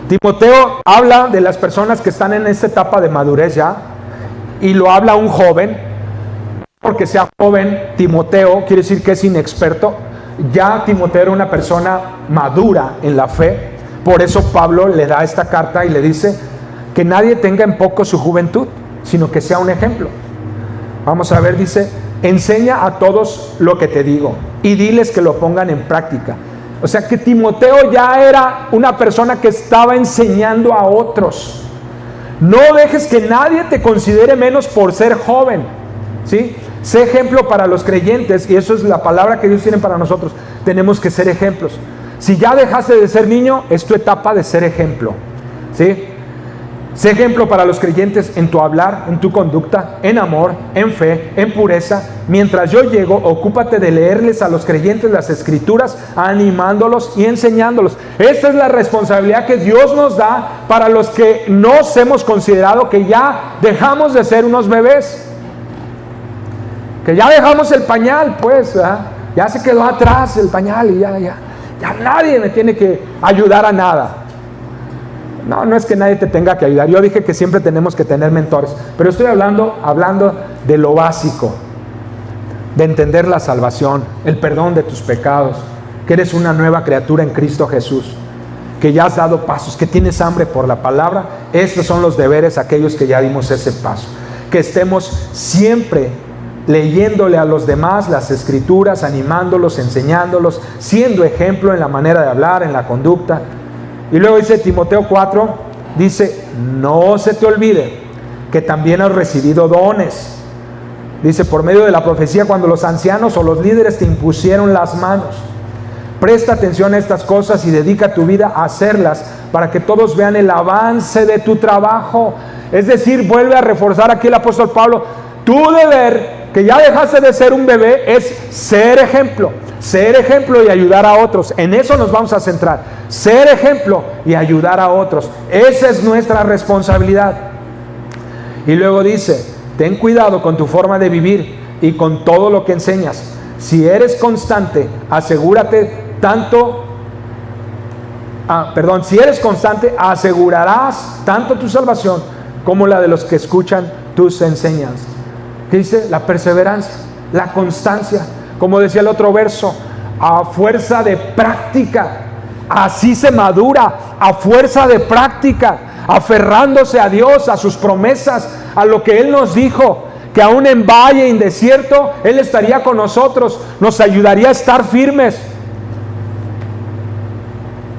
Timoteo habla de las personas que están en esta etapa de madurez ya, y lo habla un joven. Porque sea joven, Timoteo quiere decir que es inexperto. Ya Timoteo era una persona madura en la fe. Por eso Pablo le da esta carta y le dice que nadie tenga en poco su juventud, sino que sea un ejemplo. Vamos a ver, dice, enseña a todos lo que te digo y diles que lo pongan en práctica. O sea que Timoteo ya era una persona que estaba enseñando a otros. No dejes que nadie te considere menos por ser joven, ¿sí? Sé ejemplo para los creyentes, y eso es la palabra que Dios tiene para nosotros. Tenemos que ser ejemplos. Si ya dejaste de ser niño, es tu etapa de ser ejemplo, ¿sí? Sé ejemplo para los creyentes en tu hablar, en tu conducta, en amor, en fe, en pureza. Mientras yo llego, ocúpate de leerles a los creyentes las Escrituras, animándolos y enseñándolos. Esta es la responsabilidad que Dios nos da para los que nos hemos considerado que ya dejamos de ser unos bebés. Que ya dejamos el pañal, pues, ¿verdad? Ya se quedó atrás el pañal y ya nadie me tiene que ayudar a nada. No es que nadie te tenga que ayudar. Yo dije que siempre tenemos que tener mentores, pero estoy hablando de lo básico, de entender la salvación, el perdón de tus pecados, que eres una nueva criatura en Cristo Jesús, que ya has dado pasos, que tienes hambre por la palabra. Estos son los deberes aquellos que ya dimos ese paso. Que estemos siempre leyéndole a los demás las Escrituras, animándolos, enseñándolos, siendo ejemplo en la manera de hablar, en la conducta. Y luego dice Timoteo 4, dice, no se te olvide que también has recibido dones. Dice, por medio de la profecía, cuando los ancianos o los líderes te impusieron las manos. Presta atención a estas cosas y dedica tu vida a hacerlas para que todos vean el avance de tu trabajo. Es decir, vuelve a reforzar aquí el apóstol Pablo, tu deber, que ya dejaste de ser un bebé, es ser ejemplo y ayudar a otros. En eso nos vamos a centrar, ser ejemplo y ayudar a otros. Esa es nuestra responsabilidad. Y luego dice, ten cuidado con tu forma de vivir y con todo lo que enseñas. Si eres constante, asegurarás tanto tu salvación como la de los que escuchan tus enseñanzas. ¿Qué dice? La perseverancia, la constancia. Como decía el otro verso, a fuerza de práctica. Así se madura, a fuerza de práctica, aferrándose a Dios, a sus promesas, a lo que Él nos dijo, que aún en valle, en desierto, Él estaría con nosotros, nos ayudaría a estar firmes.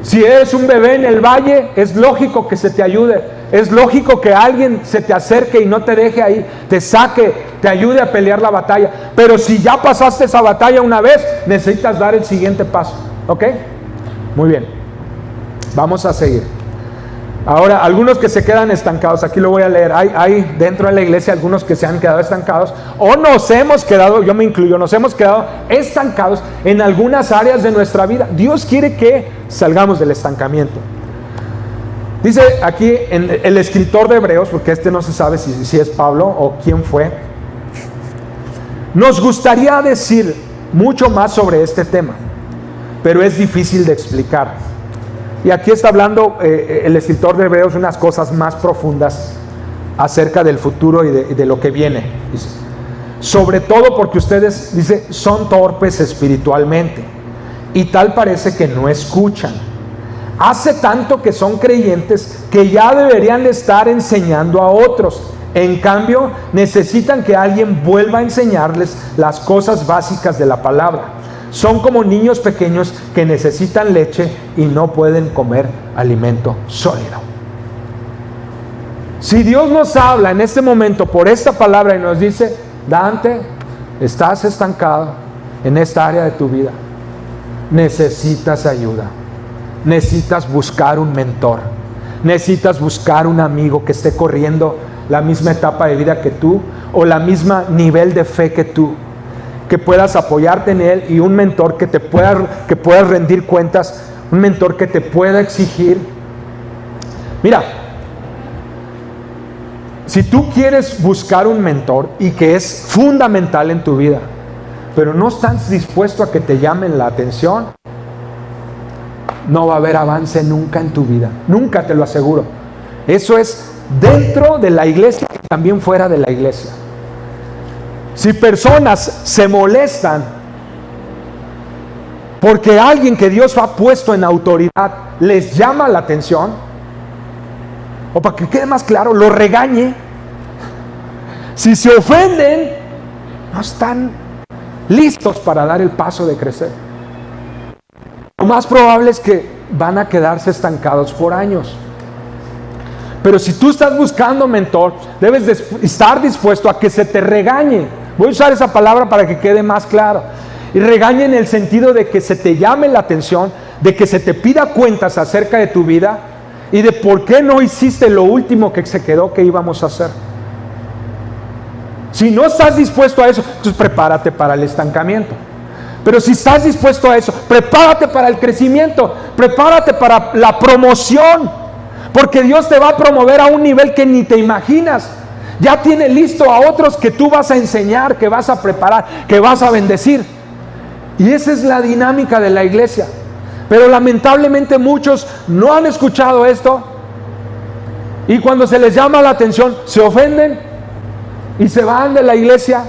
Si eres un bebé en el valle, es lógico que se te ayude. Es lógico que alguien se te acerque y no te deje ahí, te saque, te ayude a pelear la batalla. Pero si ya pasaste esa batalla una vez, necesitas dar el siguiente paso. ¿Ok? Muy bien. Vamos a seguir. Ahora, algunos que se quedan estancados, aquí lo voy a leer. Hay dentro de la iglesia algunos que se han quedado estancados, o nos hemos quedado, yo me incluyo, nos hemos quedado estancados en algunas áreas de nuestra vida. Dios quiere que salgamos del estancamiento. Dice aquí el escritor de Hebreos, porque no se sabe si es Pablo o quién fue, nos gustaría decir mucho más sobre este tema, pero es difícil de explicar. Y aquí está hablando el escritor de Hebreos unas cosas más profundas acerca del futuro y de lo que viene. Dice, sobre todo porque ustedes, dice, son torpes espiritualmente y tal parece que no escuchan. Hace tanto que son creyentes que ya deberían de estar enseñando a otros. En cambio, necesitan que alguien vuelva a enseñarles las cosas básicas de la palabra. Son como niños pequeños que necesitan leche y no pueden comer alimento sólido. Si Dios nos habla en este momento por esta palabra y nos dice, Dante, estás estancado en esta área de tu vida, necesitas ayuda. Necesitas buscar un mentor, necesitas buscar un amigo que esté corriendo la misma etapa de vida que tú o la misma nivel de fe que tú, que puedas apoyarte en él, y un mentor que puedas rendir cuentas, un mentor que te pueda exigir. Mira, si tú quieres buscar un mentor y que es fundamental en tu vida, pero no estás dispuesto a que te llamen la atención, no va a haber avance nunca en tu vida, nunca, te lo aseguro. Eso es dentro de la iglesia y también fuera de la iglesia. Si personas se molestan porque alguien que Dios ha puesto en autoridad les llama la atención, o para que quede más claro, lo regañe, si se ofenden, no están listos para dar el paso de crecer. Lo más probable es que van a quedarse estancados por años. Pero si tú estás buscando mentor, debes de estar dispuesto a que se te regañe Voy a usar esa palabra para que quede más claro. Y regaña en el sentido de que se te llame la atención, de que se te pida cuentas acerca de tu vida y de por qué no hiciste lo último que se quedó que íbamos a hacer. Si no estás dispuesto a eso, entonces prepárate para el estancamiento. Pero si estás dispuesto a eso, prepárate para el crecimiento, prepárate para la promoción, porque Dios te va a promover a un nivel que ni te imaginas. Ya tiene listo a otros que tú vas a enseñar, que vas a preparar, que vas a bendecir. Y esa es la dinámica de la iglesia. Pero lamentablemente muchos no han escuchado esto, y cuando se les llama la atención se ofenden y se van de la iglesia,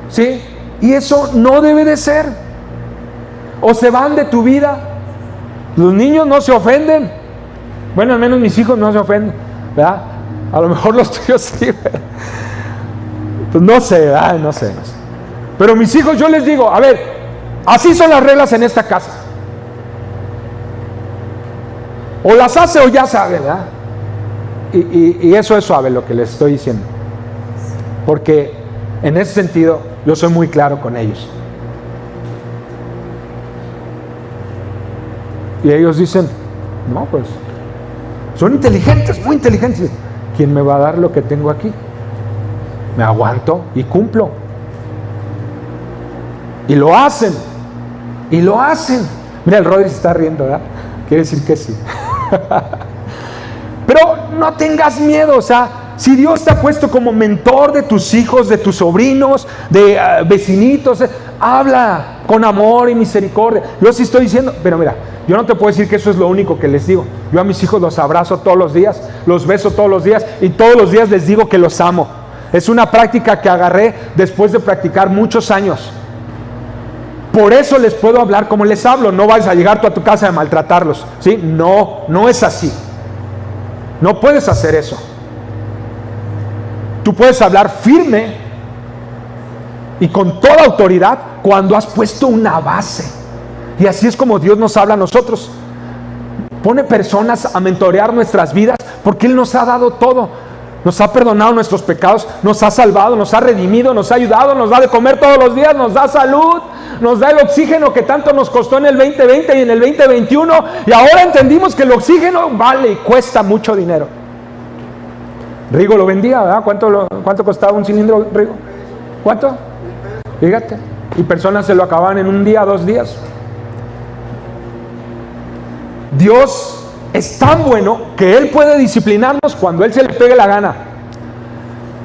¿sí? Y eso no debe de ser. O se van de tu vida. Los niños no se ofenden. Bueno, al menos mis hijos no se ofenden, ¿verdad? A lo mejor los tuyos sí, ¿verdad? Pues no sé, ¿verdad? No sé. Pero mis hijos, yo les digo, a ver, así son las reglas en esta casa. O las hace o ya sabe, ¿verdad? Y eso es suave lo que les estoy diciendo. Porque en ese sentido yo soy muy claro con ellos. Y ellos dicen, no, pues son inteligentes, muy inteligentes. ¿Quién me va a dar lo que tengo aquí? Me aguanto y cumplo. Y lo hacen. Y lo hacen. Mira, el Rodri se está riendo, ¿verdad? Quiere decir que sí. Pero no tengas miedo, o sea, si Dios te ha puesto como mentor de tus hijos, de tus sobrinos, de vecinitos, habla con amor y misericordia. Yo sí estoy diciendo, pero mira, yo no te puedo decir que eso es lo único que les digo. Yo a mis hijos los abrazo todos los días, los beso todos los días y todos los días les digo que los amo. Es una práctica que agarré después de practicar muchos años. Por eso les puedo hablar como les hablo. No vayas a llegar tú a tu casa a maltratarlos, ¿sí? No es así. No puedes hacer eso. Tú puedes hablar firme y con toda autoridad cuando has puesto una base. Y así es como Dios nos habla a nosotros. Pone personas a mentorear nuestras vidas porque Él nos ha dado todo. Nos ha perdonado nuestros pecados, nos ha salvado, nos ha redimido, nos ha ayudado, nos da de comer todos los días, nos da salud, nos da el oxígeno que tanto nos costó en el 2020 y en el 2021. Y ahora entendimos que el oxígeno vale y cuesta mucho dinero. Rigo lo vendía, ¿verdad? ¿Cuánto costaba un cilindro, Rigo? ¿Cuánto? Fíjate. Y personas se lo acababan en un día, 2 días. Dios es tan bueno que Él puede disciplinarnos cuando Él se le pegue la gana.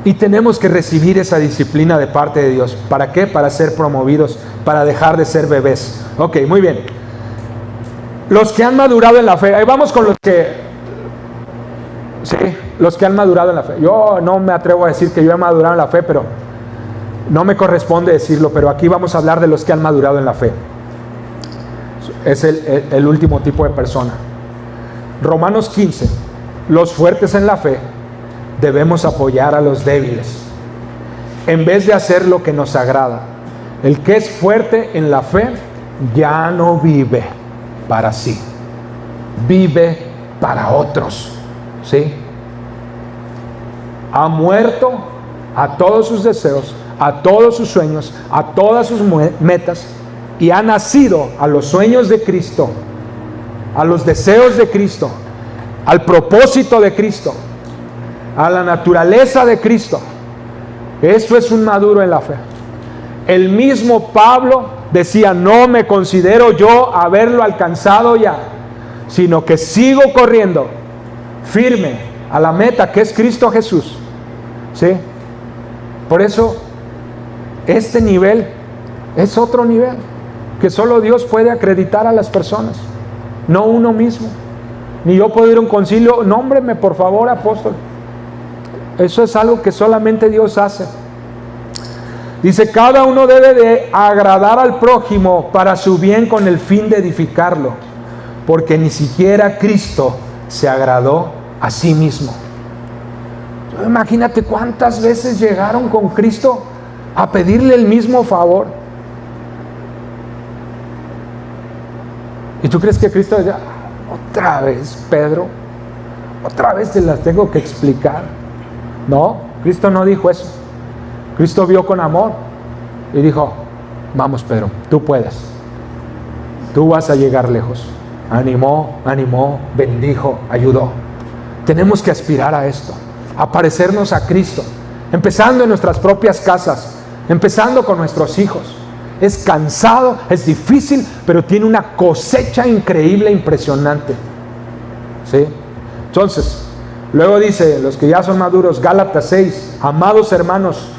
Y tenemos que recibir esa disciplina de parte de Dios. ¿Para qué? Para ser promovidos, para dejar de ser bebés. Ok, muy bien. Los que han madurado en la fe. Ahí vamos con los que... Sí, los que han madurado en la fe. Yo no me atrevo a decir que yo he madurado en la fe, pero no me corresponde decirlo. Pero aquí vamos a hablar de los que han madurado en la fe. Es el último tipo de persona. Romanos 15. Los fuertes en la fe debemos apoyar a los débiles en vez de hacer lo que nos agrada. El que es fuerte en la fe ya no vive para sí, vive para otros, ¿sí? Ha muerto a todos sus deseos, a todos sus sueños, a todas sus metas, y ha nacido a los sueños de Cristo, a los deseos de Cristo, al propósito de Cristo, a la naturaleza de Cristo. Eso es un maduro en la fe. El mismo Pablo decía, no me considero yo haberlo alcanzado ya, sino que sigo corriendo firme a la meta que es Cristo Jesús, ¿sí? Por eso este nivel es otro nivel que solo Dios puede acreditar a las personas, no uno mismo. Ni yo puedo ir a un concilio, nómbreme por favor apóstol. Eso es algo que solamente Dios hace. Dice, cada uno debe de agradar al prójimo para su bien con el fin de edificarlo, porque ni siquiera Cristo se agradó a sí mismo. Imagínate cuántas veces llegaron con Cristo a pedirle el mismo favor. ¿Y tú crees que Cristo decía, otra vez, Pedro, otra vez te las tengo que explicar? No, Cristo no dijo eso. Cristo vio con amor y dijo: vamos Pedro, tú puedes, tú vas a llegar lejos. Animó, bendijo, ayudó. Tenemos que aspirar a esto, a parecernos a Cristo, empezando en nuestras propias casas, empezando con nuestros hijos. Es cansado, es difícil, pero tiene una cosecha increíble, impresionante. ¿Sí? Entonces, luego dice, los que ya son maduros, Gálatas 6, amados hermanos,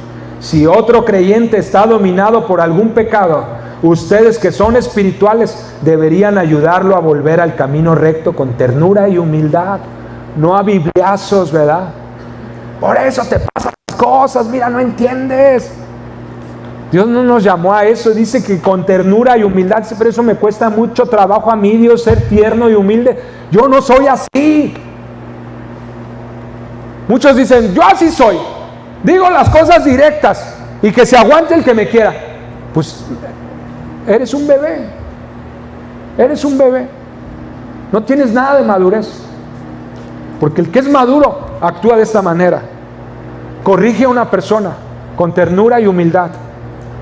si otro creyente está dominado por algún pecado, ustedes que son espirituales deberían ayudarlo a volver al camino recto con ternura y humildad, no a bibliazos, ¿verdad? Por eso te pasan las cosas, mira, no entiendes. Dios no nos llamó a eso, dice que con ternura y humildad, pero eso me cuesta mucho trabajo a mí, Dios, ser tierno y humilde. Yo no soy así. Muchos dicen, yo así soy, digo las cosas directas y que se aguante el que me quiera. Pues eres un bebé, no tienes nada de madurez, porque el que es maduro actúa de esta manera, corrige a una persona con ternura y humildad,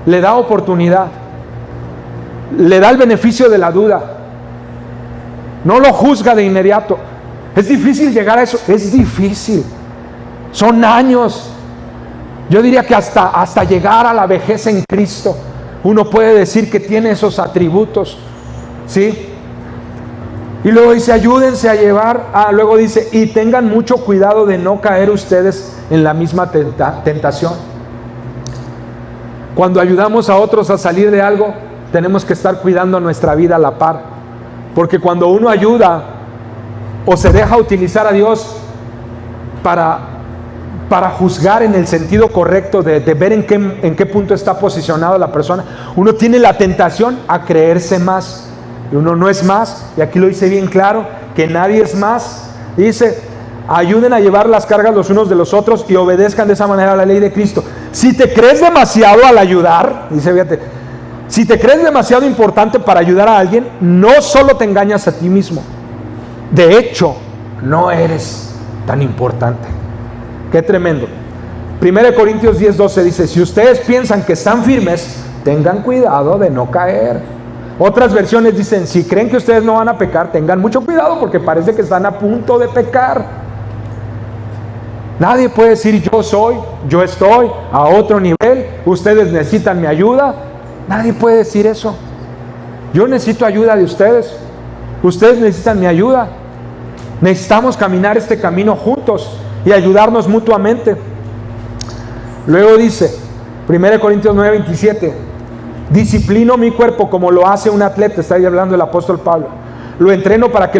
le da oportunidad, le da el beneficio de la duda, no lo juzga de inmediato. Es difícil llegar a eso, es difícil, son años. Yo diría que hasta llegar a la vejez en Cristo uno puede decir que tiene esos atributos, ¿sí? Y luego dice, ayúdense a llevar, luego dice, y tengan mucho cuidado de no caer ustedes en la misma tentación. Cuando ayudamos a otros a salir de algo, tenemos que estar cuidando nuestra vida a la par, porque cuando uno ayuda o se deja utilizar a Dios para juzgar en el sentido correcto de ver en qué punto está posicionada la persona, uno tiene la tentación a creerse más, y uno no es más. Y aquí lo dice bien claro, que nadie es más. Dice, ayuden a llevar las cargas los unos de los otros y obedezcan de esa manera a la ley de Cristo. Si te crees demasiado al ayudar, dice, fíjate, si te crees demasiado importante para ayudar a alguien, no solo te engañas a ti mismo, de hecho no eres tan importante. Qué tremendo. 1 Corintios 10:12 dice, si ustedes piensan que están firmes, tengan cuidado de no caer. Otras versiones dicen, si creen que ustedes no van a pecar, tengan mucho cuidado porque parece que están a punto de pecar. Nadie puede decir yo estoy a otro nivel, ustedes necesitan mi ayuda. Nadie puede decir eso. Yo necesito ayuda de ustedes, ustedes necesitan mi ayuda. Necesitamos caminar este camino juntos y ayudarnos mutuamente. Luego dice 1 Corintios 9:27, disciplino mi cuerpo como lo hace un atleta. Está ahí hablando el apóstol Pablo. Lo entreno para que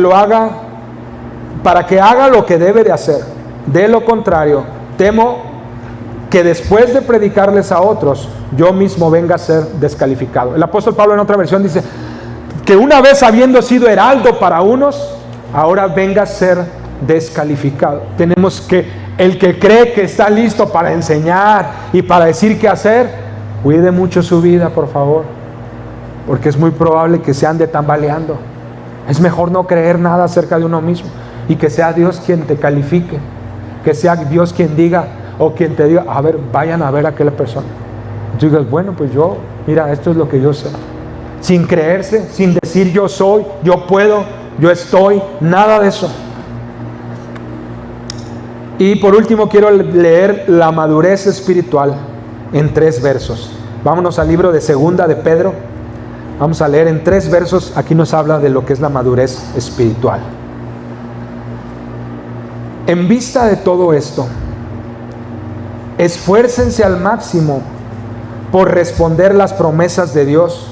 haga lo que debe de hacer. De lo contrario, temo que después de predicarles a otros, yo mismo venga a ser descalificado. El apóstol Pablo en otra versión dice que una vez habiendo sido heraldo para unos, ahora venga a ser descalificado. Tenemos que, el que cree que está listo para enseñar y para decir qué hacer, cuide mucho su vida, por favor, porque es muy probable que se ande tambaleando. Es mejor no creer nada acerca de uno mismo y que sea Dios quien te califique, que sea Dios quien diga o quien te diga, a ver, vayan a ver a aquella persona. Tú digas, bueno, pues mira, esto es lo que yo sé, sin creerse, sin decir yo soy, yo puedo, yo estoy, nada de eso. Y por último quiero leer la madurez espiritual en 3 versos. Vámonos al libro de Segunda de Pedro. Vamos a leer en 3 versos. Aquí nos habla de lo que es la madurez espiritual. En vista de todo esto, esfuércense al máximo por responder las promesas de Dios,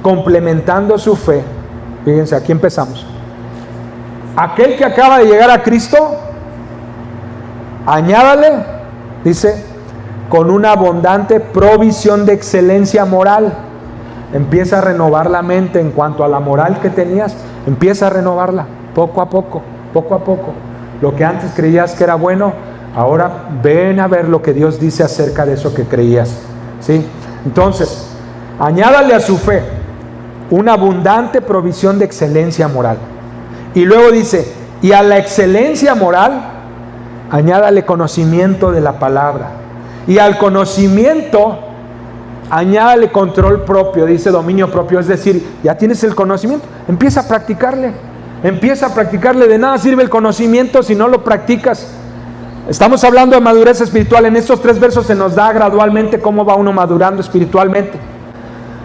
complementando su fe. Fíjense, aquí empezamos. Aquel que acaba de llegar a Cristo, añádale, dice, con una abundante provisión de excelencia moral. Empieza a renovar la mente en cuanto a la moral que tenías, empieza a renovarla poco a poco. Lo que antes creías que era bueno, ahora ven a ver lo que Dios dice acerca de eso que creías, ¿sí? Entonces, añádale a su fe una abundante provisión de excelencia moral. Y luego dice, y a la excelencia moral, añádale conocimiento de la palabra. Y al conocimiento, añádale control propio, dice dominio propio. Es decir, ya tienes el conocimiento, empieza a practicarle. Empieza a practicarle. De nada sirve el conocimiento si no lo practicas. Estamos hablando de madurez espiritual. En estos 3 versos se nos da gradualmente cómo va uno madurando espiritualmente.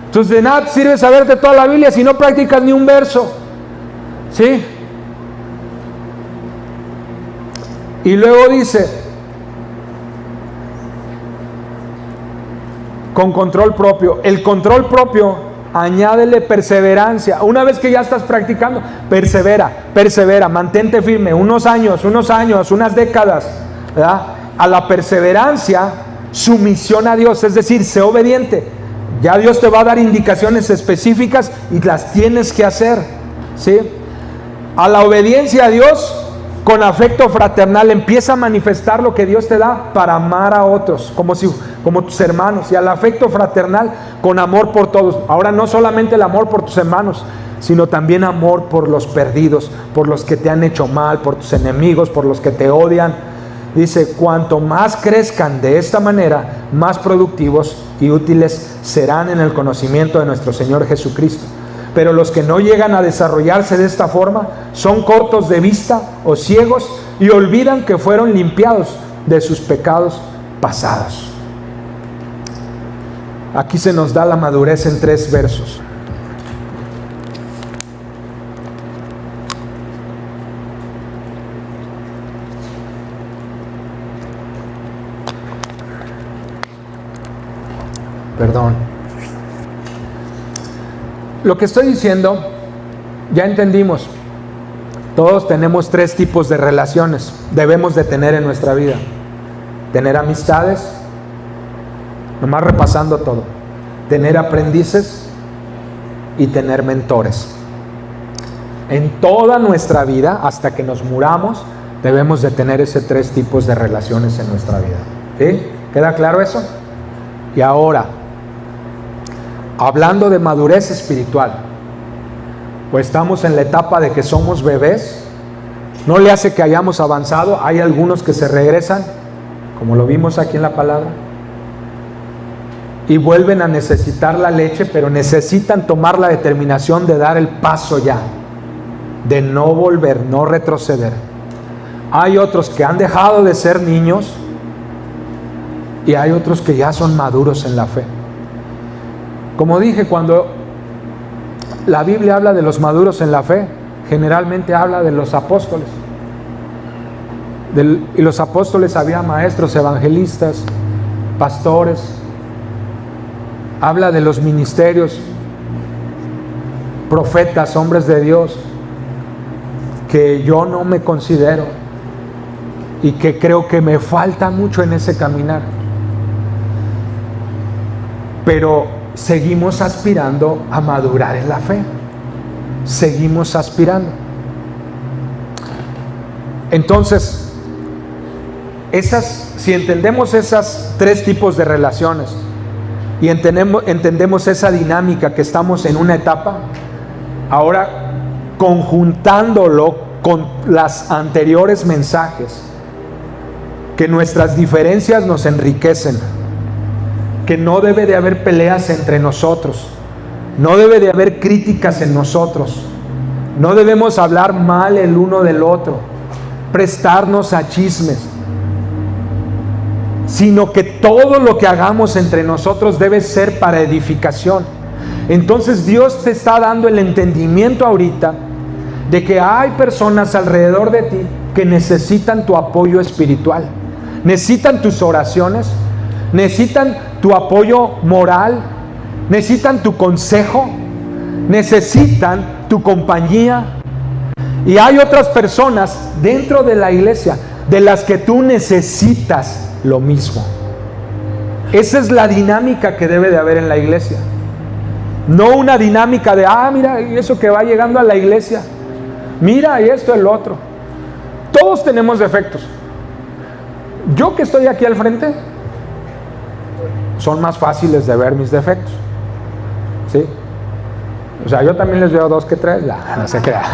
Entonces de nada sirve saberte toda la Biblia si no practicas ni un verso. ¿Sí? Y luego dice, con control propio. El control propio, añádele perseverancia. Una vez que ya estás practicando, persevera, mantente firme. Unos años, unas décadas, ¿verdad? A la perseverancia, sumisión a Dios, es decir, sé obediente. Ya Dios te va a dar indicaciones específicas y las tienes que hacer, ¿sí? A la obediencia a Dios, con afecto fraternal, empieza a manifestar lo que Dios te da para amar a otros, como tus hermanos. Y al afecto fraternal, con amor por todos. Ahora no solamente el amor por tus hermanos, sino también amor por los perdidos, por los que te han hecho mal, por tus enemigos, por los que te odian. Dice, cuanto más crezcan de esta manera, más productivos y útiles serán en el conocimiento de nuestro Señor Jesucristo. Pero los que no llegan a desarrollarse de esta forma son cortos de vista o ciegos y olvidan que fueron limpiados de sus pecados pasados. Aquí se nos da la madurez en 3 versos. Perdón. Lo que estoy diciendo, ya entendimos. Todos tenemos 3 tipos de relaciones. Debemos de tener en nuestra vida. Tener amistades, nomás repasando todo. Tener aprendices y tener mentores. En toda nuestra vida, hasta que nos muramos, debemos de tener esos 3 tipos de relaciones en nuestra vida. ¿Sí? ¿Queda claro eso? Y ahora, hablando de madurez espiritual, pues estamos en la etapa de que somos bebés. No le hace que hayamos avanzado. Hay algunos que se regresan, como lo vimos aquí en la palabra, y vuelven a necesitar la leche, pero necesitan tomar la determinación de dar el paso ya, de no volver, no retroceder. Hay otros que han dejado de ser niños y hay otros que ya son maduros en la fe. Como dije, cuando la Biblia habla de los maduros en la fe, generalmente habla de los apóstoles. Y los apóstoles había maestros, evangelistas, pastores. Habla de los ministerios, profetas, hombres de Dios, que yo no me considero y que creo que me falta mucho en ese caminar. Pero seguimos aspirando a madurar en la fe. Seguimos aspirando. Entonces, si entendemos esas 3 tipos de relaciones y entendemos esa dinámica que estamos en una etapa, ahora conjuntándolo con las anteriores mensajes, que nuestras diferencias nos enriquecen, que no debe de haber peleas entre nosotros, no debe de haber críticas en nosotros, no debemos hablar mal el uno del otro, prestarnos a chismes, sino que todo lo que hagamos entre nosotros debe ser para edificación. Entonces Dios te está dando el entendimiento ahorita de que hay personas alrededor de ti que necesitan tu apoyo espiritual, necesitan tus oraciones, necesitan tu apoyo moral, necesitan tu consejo, necesitan tu compañía. Y hay otras personas dentro de la iglesia de las que tú necesitas lo mismo. Esa es la dinámica que debe de haber en la iglesia. No una dinámica de, mira, y eso que va llegando a la iglesia, mira, y esto, el otro. Todos tenemos defectos. Yo que estoy aquí al frente, son más fáciles de ver mis defectos, ¿sí? O sea, yo también les veo 2 que 3, no se crea.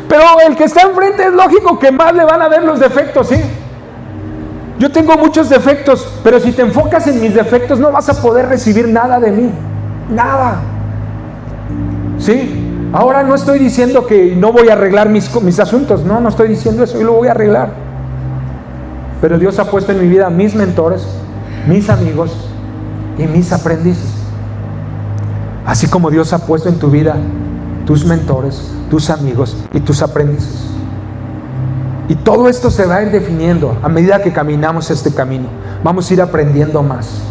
Pero el que está enfrente es lógico que más le van a ver los defectos, ¿sí? Yo tengo muchos defectos, pero si te enfocas en mis defectos no vas a poder recibir nada de mí. Nada. ¿Sí? Ahora no estoy diciendo que no voy a arreglar mis asuntos. No estoy diciendo eso, yo lo voy a arreglar. Pero Dios ha puesto en mi vida mis mentores, mis amigos y mis aprendices. Así como Dios ha puesto en tu vida tus mentores, tus amigos y tus aprendices. Y todo esto se va a ir definiendo a medida que caminamos este camino. Vamos a ir aprendiendo más.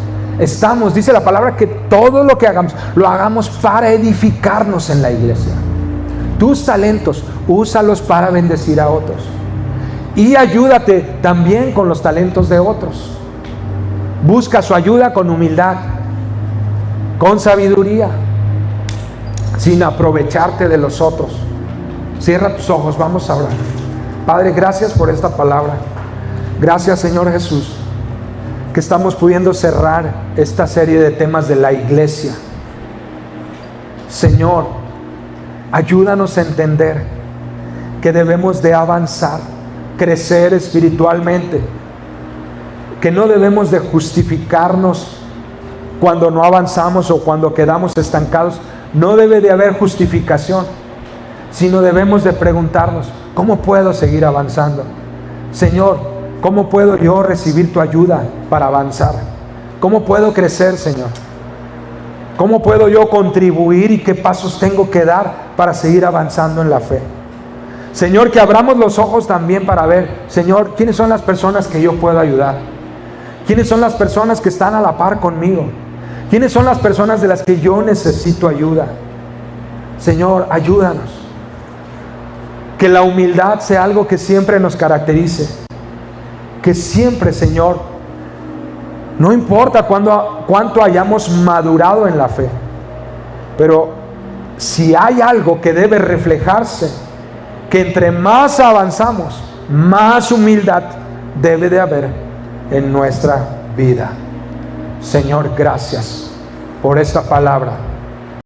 Dice la palabra, que todo lo que hagamos, lo hagamos para edificarnos en la iglesia. Tus talentos, úsalos para bendecir a otros. Y ayúdate también con los talentos de otros. Busca su ayuda con humildad, con sabiduría, sin aprovecharte de los otros. Cierra tus ojos, vamos a orar. Padre, gracias por esta palabra. Gracias, Señor Jesús, que estamos pudiendo cerrar esta serie de temas de la iglesia. Señor, ayúdanos a entender que debemos de avanzar, crecer espiritualmente, que no debemos de justificarnos cuando no avanzamos o cuando quedamos estancados. No debe de haber justificación, sino debemos de preguntarnos: ¿cómo puedo seguir avanzando? Señor, ¿cómo puedo yo recibir tu ayuda para avanzar? ¿Cómo puedo crecer, Señor? ¿Cómo puedo yo contribuir y qué pasos tengo que dar para seguir avanzando en la fe? Señor, que abramos los ojos también para ver, Señor, ¿quiénes son las personas que yo puedo ayudar? ¿Quiénes son las personas que están a la par conmigo? ¿Quiénes son las personas de las que yo necesito ayuda? Señor, ayúdanos. Que la humildad sea algo que siempre nos caracterice. Que siempre, Señor, no importa cuánto hayamos madurado en la fe, pero si hay algo que debe reflejarse, que entre más avanzamos, más humildad debe de haber en nuestra vida. Señor, gracias por esta palabra.